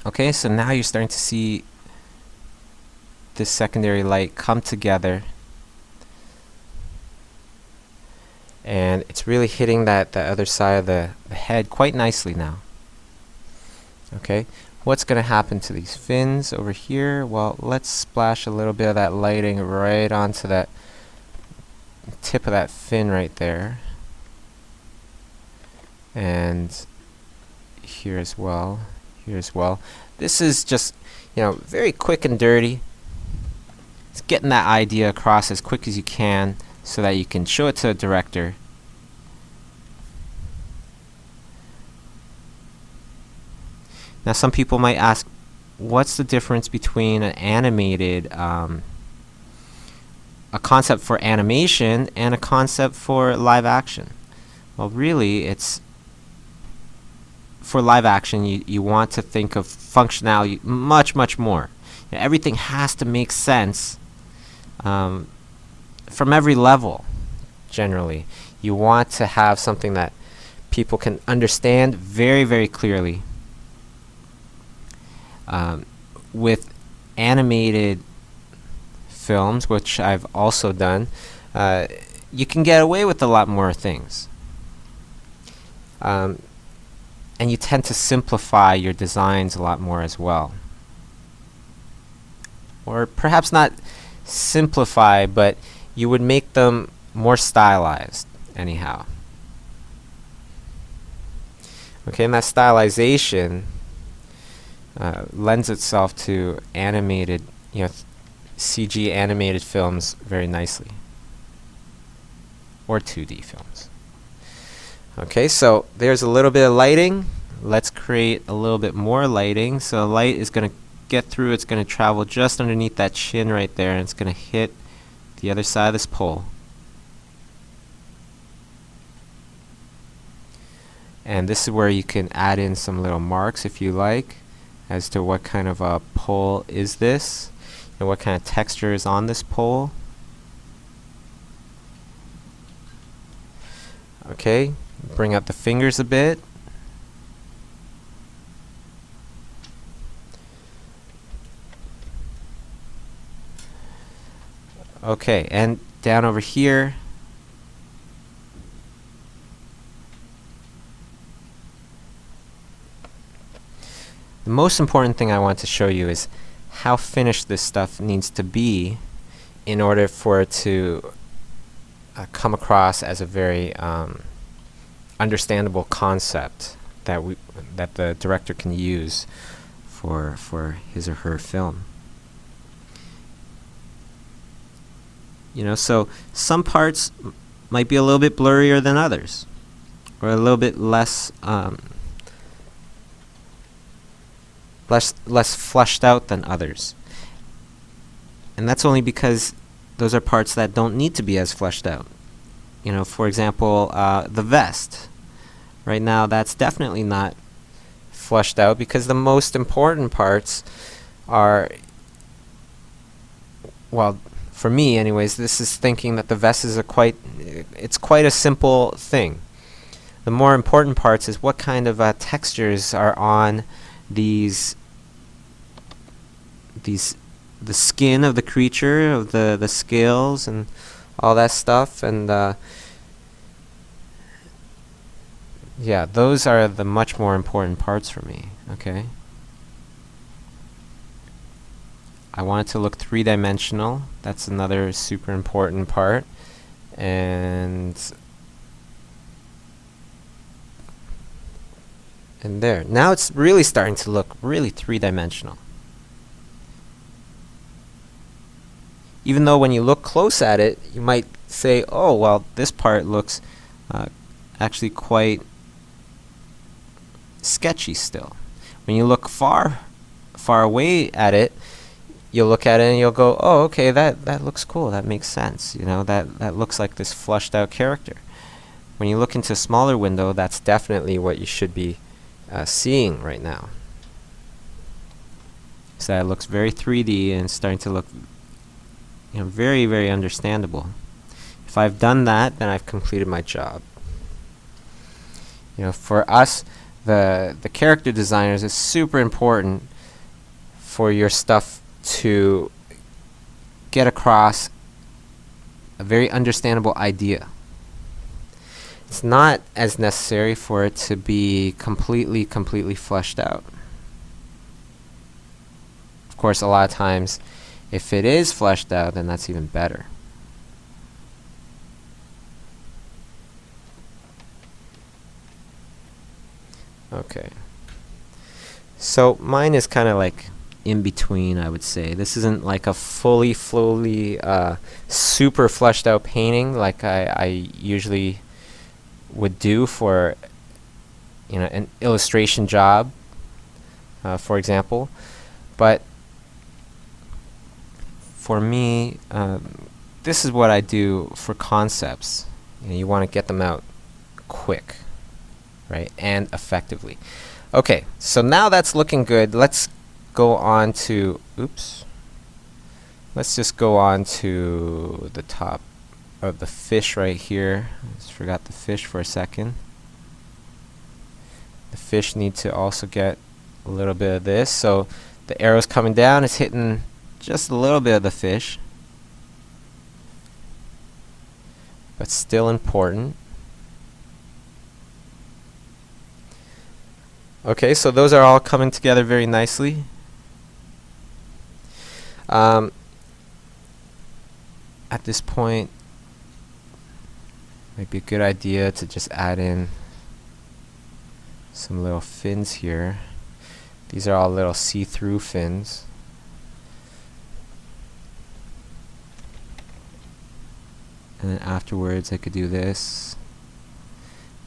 Okay, so now you're starting to see this secondary light come together, and it's really hitting the other side of the head quite nicely now. Okay, what's going to happen to these fins over here? Well, let's splash a little bit of that lighting right onto that tip of that fin right there, and here as well. This is just, very quick and dirty. It's getting that idea across as quick as you can so that you can show it to a director. Now some people might ask, what's the difference between an animated, a concept for animation and a concept for live action? Well, really, it's for live action, you want to think of functionality much more. Everything has to make sense from every level. Generally, you want to have something that people can understand very clearly. With animated films, which I've also done, you can get away with a lot more things. And you tend to simplify your designs a lot more as well. Or perhaps not simplify, but you would make them more stylized anyhow. Okay, and that stylization lends itself to animated, CG animated films very nicely. Or 2D films. Okay, so there's a little bit of lighting. Let's create a little bit more lighting. So light is going to get through, it's going to travel just underneath that chin right there, and it's going to hit the other side of this pole. And this is where you can add in some little marks if you like as to what kind of a pole is this and what kind of texture is on this pole. Okay, bring out the fingers a bit. Okay, and down over here, The most important thing I want to show you is how finished this stuff needs to be in order for it to come across as a very understandable concept that the director can use for his or her film. You know, so some parts might be a little bit blurrier than others, or a little bit less less fleshed out than others. And that's only because those are parts that don't need to be as fleshed out. You know, for example, the vest. Right now, that's definitely not fleshed out because the most important parts are, well, for me anyways, this is thinking that the vest is it's quite a simple thing. The more important parts is what kind of textures are on the skin of the creature, of the scales and all that stuff, and yeah, those are the much more important parts for me. Okay, I want it to look three-dimensional. That's another super important part. And there. Now it's really starting to look really three-dimensional. Even though when you look close at it, you might say, oh, well, this part looks actually quite sketchy still. When you look far away at it, you'll look at it and you'll go, oh, okay, that looks cool. That makes sense. You know, that looks like this flushed out character. When you look into a smaller window, that's definitely what you should be seeing right now. So that looks very 3D and starting to look, you know, very, very understandable. If I've done that, then I've completed my job. You know, for us, the character designers, it's super important for your stuff to get across a very understandable idea. It's not as necessary for it to be completely fleshed out. Of course, a lot of times, if it is fleshed out, then that's even better. Okay. So mine is kind of like in between, I would say. This isn't like a fully super fleshed out painting like I usually would do for, you know, an illustration job, for example. But for me, this is what I do for concepts. You know, you want to get them out quick, right, and effectively. Okay, so now that's looking good. Let's go on to, oops. Let's just go on to the top of the fish right here. I just forgot the fish for a second. The fish needs to also get a little bit of this. So the arrow's coming down, it's hitting just a little bit of the fish, but still important. Okay, so those are all coming together very nicely. At this point, might be a good idea to just add in some little fins here. These are all little see-through fins. And then afterwards I could do this,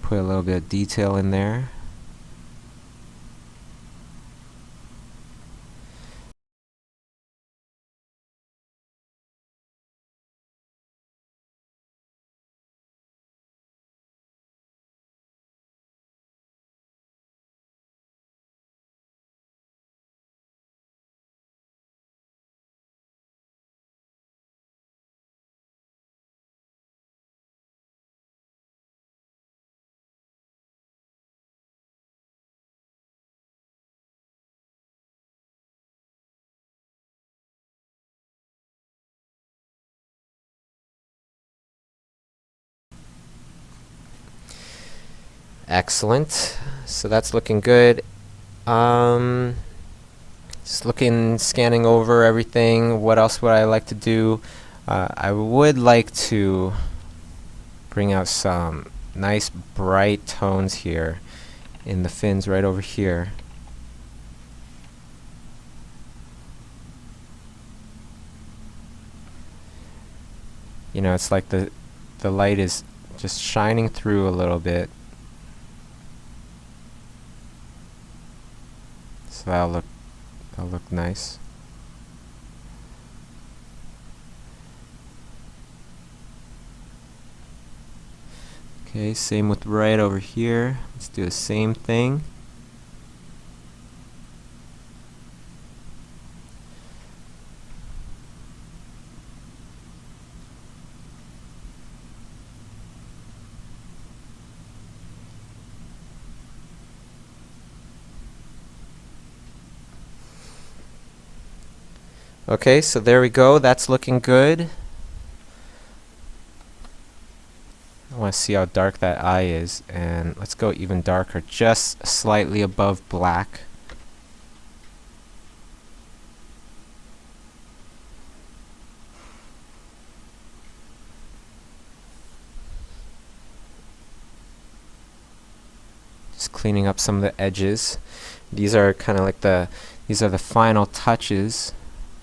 put a little bit of detail in there. Excellent. So that's looking good. Just looking, scanning over everything. What else would I like to do? I would like to bring out some nice bright tones here in the fins right over here. You know, it's like the light is just shining through a little bit. So that'll look nice. Okay, same with right over here. Let's do the same thing. Okay, so there we go. That's looking good. I want to see how dark that eye is, and let's go even darker, just slightly above black. Just cleaning up some of the edges. These are kind of like these are the final touches,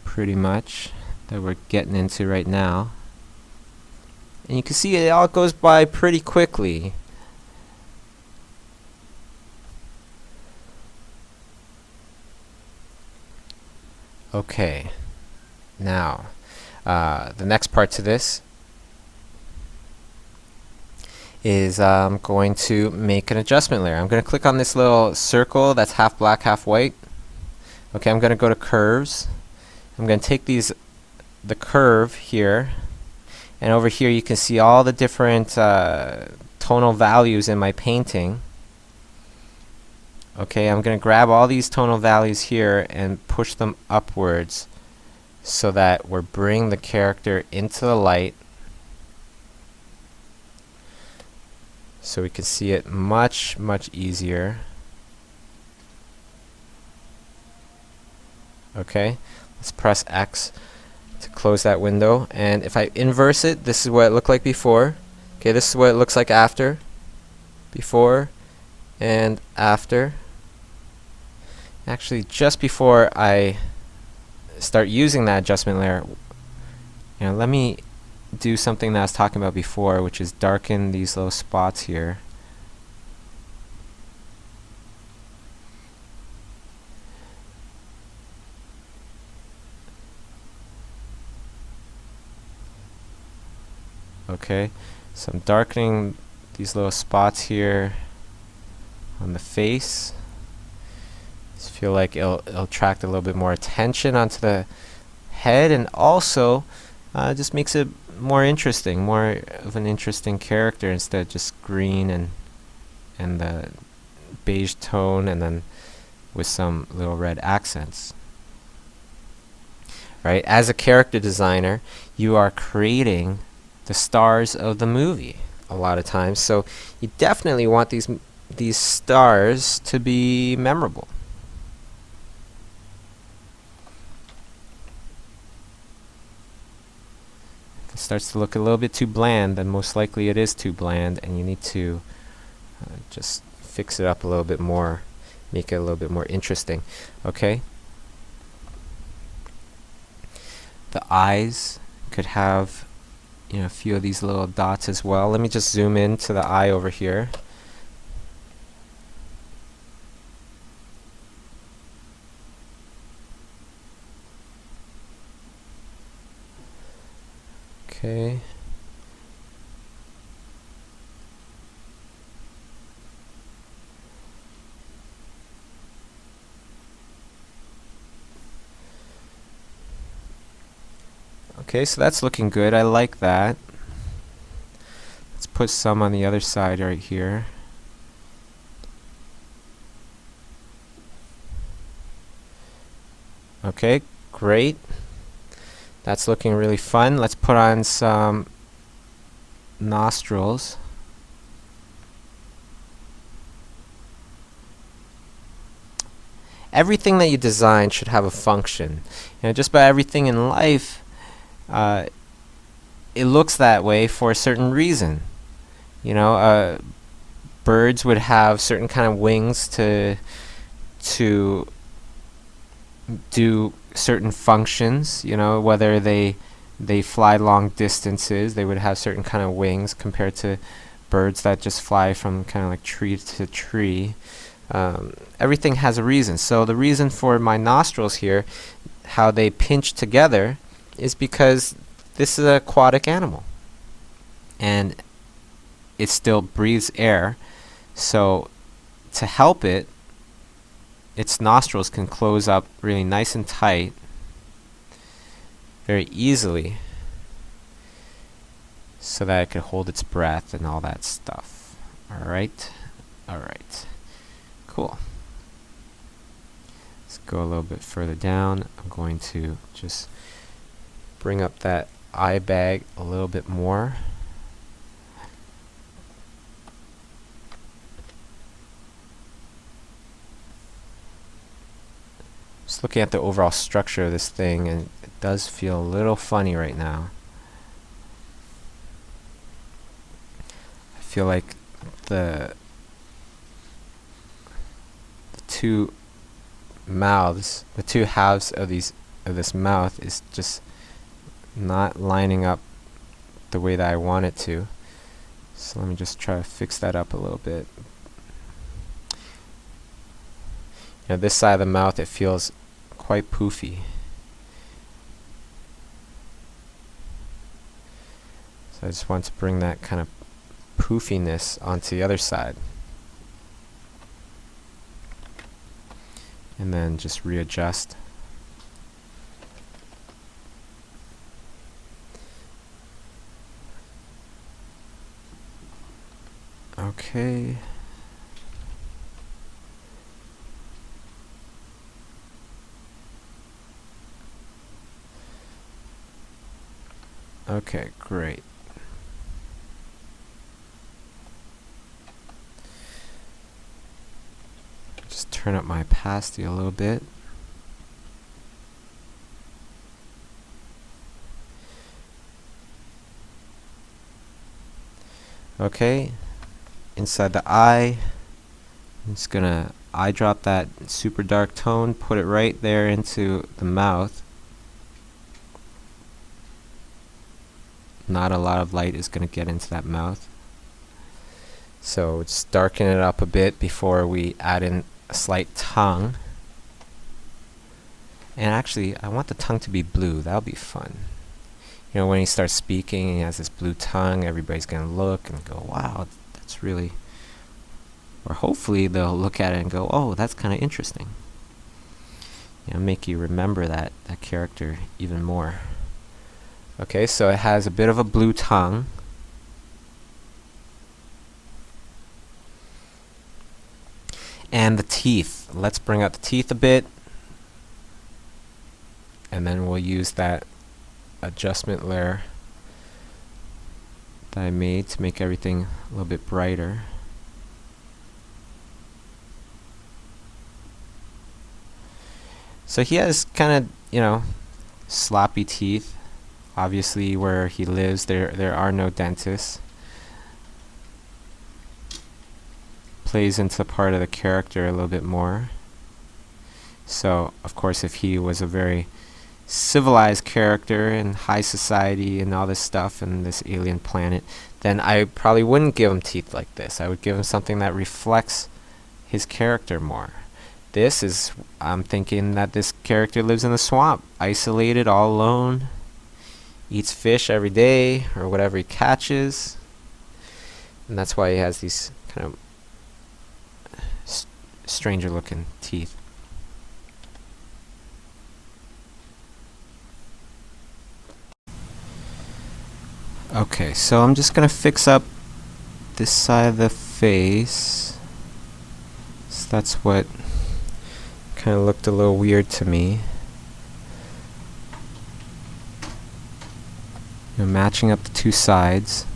pretty much, that we're getting into right now. And you can see it all goes by pretty quickly. Okay, now the next part to this is I'm going to make an adjustment layer. I'm going to click on this little circle that's half black, half white. Okay, I'm going to go to curves. I'm going to take the curve here, and over here you can see all the different tonal values in my painting. Okay, I'm going to grab all these tonal values here and push them upwards so that we're bringing the character into the light so we can see it much easier. Okay, let's press X to close that window, and if I inverse it, this is what it looked like before. Okay, this is what it looks like after. Before and after. Actually, just before I start using that adjustment layer, let me do something that I was talking about before, which is darken these little spots here. Okay, so I'm darkening these little spots here on the face. Just feel like it'll attract a little bit more attention onto the head, and also just makes it more interesting, more of an interesting character instead of just green and the beige tone and then with some little red accents. Right? As a character designer, you are creating the stars of the movie a lot of times, so you definitely want these stars to be memorable. If it starts to look a little bit too bland, then most likely it is too bland, and you need to just fix it up a little bit more, make it a little bit more interesting. Okay? The eyes could have a few of these little dots as well. Let me just zoom in to the eye over here. Okay. Okay, so that's looking good. I like that. Let's put some on the other side right here. Okay, great. That's looking really fun. Let's put on some nostrils. everything that you design should have a function. Just about everything in life, it looks that way for a certain reason. Birds would have certain kind of wings to do certain functions. Whether they fly long distances, they would have certain kind of wings compared to birds that just fly from kind of like tree to tree. Everything has a reason. So the reason for my nostrils here, how they pinch together, is because this is an aquatic animal and it still breathes air. So to help it, its nostrils can close up really nice and tight very easily so that it could hold its breath and all that stuff. Alright, cool. Let's go a little bit further down. I'm going to just bring up that eye bag a little bit more. Just looking at the overall structure of this thing, and it does feel a little funny right now. I feel like the two mouths, the two halves of this mouth is just not lining up the way that I want it to. So let me just try to fix that up a little bit. This side of the mouth, it feels quite poofy. So I just want to bring that kind of poofiness onto the other side. And then just readjust. Okay. Okay, great. Just turn up my opacity a little bit. Okay, inside the eye, I'm just gonna eye drop that super dark tone, put it right there into the mouth. Not a lot of light is going to get into that mouth. So just darken it up a bit before we add in a slight tongue. And actually, I want the tongue to be blue. That'll be fun. When he starts speaking and he has this blue tongue, everybody's going to look and go, wow, that's really... Or hopefully they'll look at it and go, oh, that's kind of interesting. Make you remember that character even more. Okay, so it has a bit of a blue tongue. And the teeth. Let's bring out the teeth a bit. And then we'll use that adjustment layer that I made to make everything a little bit brighter. So he has kind of, sloppy teeth. Obviously, where he lives, there are no dentists. Plays into part of the character a little bit more. So, of course, if he was a very civilized character in high society and all this stuff and this alien planet, then I probably wouldn't give him teeth like this. I would give him something that reflects his character more. This is, I'm thinking that this character lives in the swamp, isolated, all alone. Eats fish every day or whatever he catches, and that's why he has these kind of stranger looking teeth. Okay, so I'm just gonna fix up this side of the face. So that's what kind of looked a little weird to me. Matching up the two sides.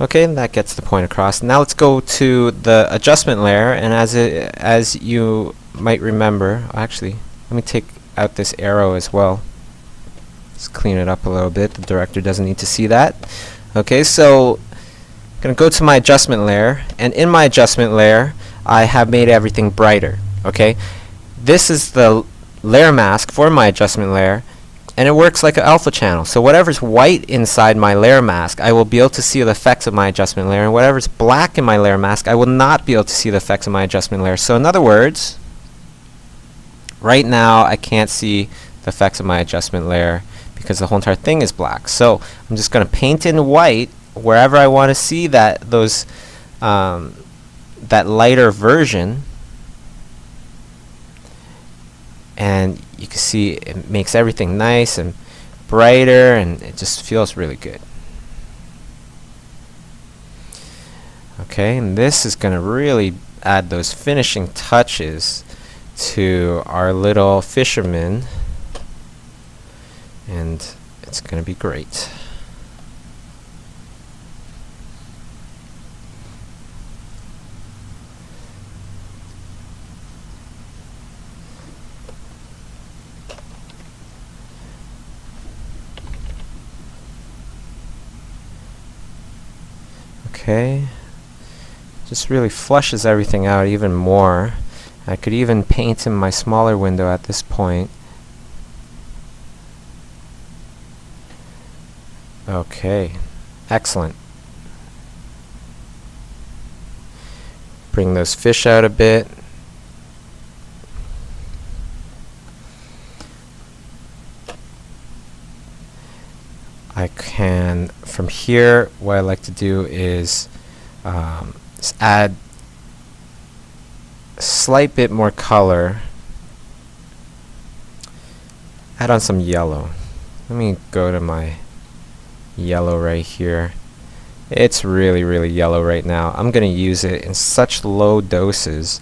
Okay, and that gets the point across. Now let's go to the adjustment layer, and as you might remember, actually, let me take out this arrow as well. Let's clean it up a little bit. The director doesn't need to see that. Okay, so I'm going to go to my adjustment layer, and in my adjustment layer, I have made everything brighter. Okay, this is the layer mask for my adjustment layer, and it works like an alpha channel. So whatever's white inside my layer mask, I will be able to see the effects of my adjustment layer, and whatever's black in my layer mask, I will not be able to see the effects of my adjustment layer. So in other words, right now I can't see the effects of my adjustment layer because the whole entire thing is black. So I'm just going to paint in white wherever I want to see that that lighter version, and you can see it makes everything nice and brighter, and it just feels really good. Okay, and this is going to really add those finishing touches to our little fisherman, and it's going to be great. Okay, just really flushes everything out even more. I could even paint in my smaller window at this point. Okay, excellent. Bring those fish out a bit. I can, from here, what I like to do is just add a slight bit more color. Add on some yellow. Let me go to my yellow right here. It's really, really yellow right now. I'm going to use it in such low doses,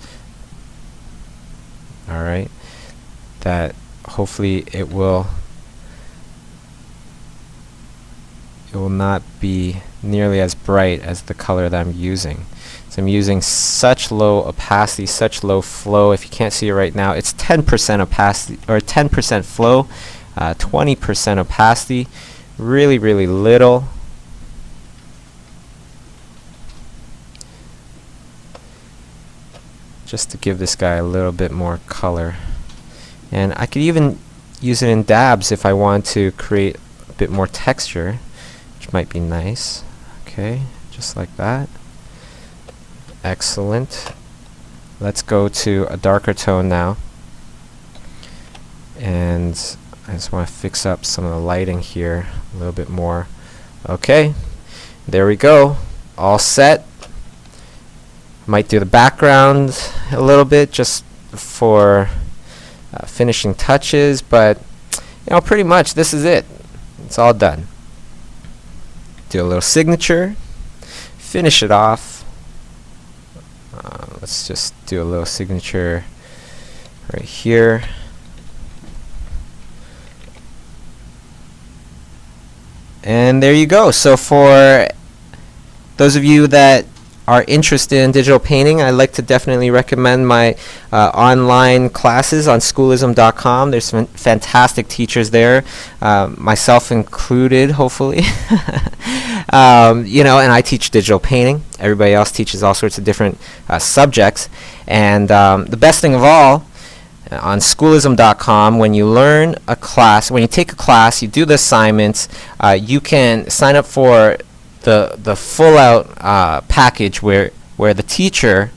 alright, that hopefully it will not be nearly as bright as the color that I'm using. So I'm using such low opacity, such low flow. If you can't see it right now, it's 10% opacity, or 10% flow, 20% opacity, really, really little. Just to give this guy a little bit more color. And I could even use it in dabs if I want to create a bit more texture, which might be nice. Okay, just like that. Excellent. Let's go to a darker tone now. And I just want to fix up some of the lighting here a little bit more. Okay, there we go. All set. Might do the background a little bit just for finishing touches, but you know, pretty much this is it. It's all done. Do a little signature, finish it off. Let's just do a little signature right here. And there you go. So for those of you that are interested in digital painting, I'd like to definitely recommend my online classes on schoolism.com. There's some fantastic teachers there, myself included, hopefully. You know, and I teach digital painting. Everybody else teaches all sorts of different subjects. And the best thing of all, on schoolism.com, when you learn a class, when you take a class, you do the assignments, you can sign up for the full out package where the teacher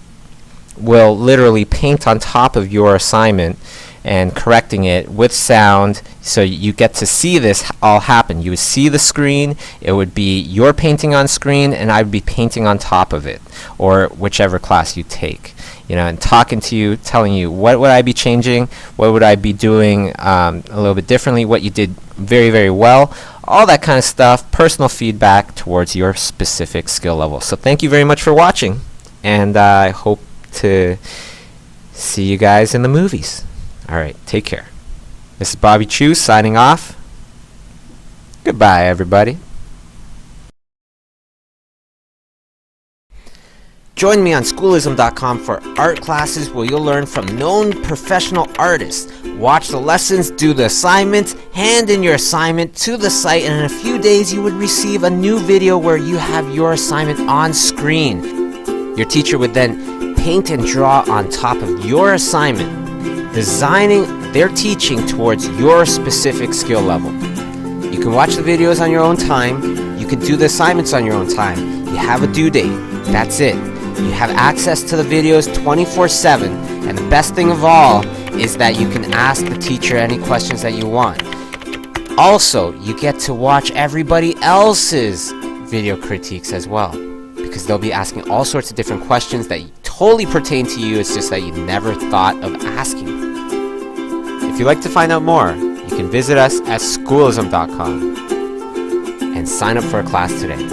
will literally paint on top of your assignment and correcting it with sound, so you get to see this all happen. You would see the screen, it would be your painting on screen, and I would be painting on top of it, or whichever class you take. You know, and talking to you, telling you what would I be changing, what would I be doing a little bit differently, what you did very, very well, all that kind of stuff, personal feedback towards your specific skill level. So thank you very much for watching, and I hope to see you guys in the movies. Alright, take care. This is Bobby Chiu signing off. Goodbye, everybody. Join me on schoolism.com for art classes where you'll learn from known professional artists. Watch the lessons, do the assignments, hand in your assignment to the site, and in a few days you would receive a new video where you have your assignment on screen. Your teacher would then paint and draw on top of your assignment, designing their teaching towards your specific skill level. You can watch the videos on your own time. You can do the assignments on your own time. You have a due date. That's it. You have access to the videos 24/7, and the best thing of all is that you can ask the teacher any questions that you want. Also, you get to watch everybody else's video critiques as well, because they'll be asking all sorts of different questions that totally pertain to you. It's just that you never thought of asking. If you'd like to find out more, you can visit us at schoolism.com and sign up for a class today.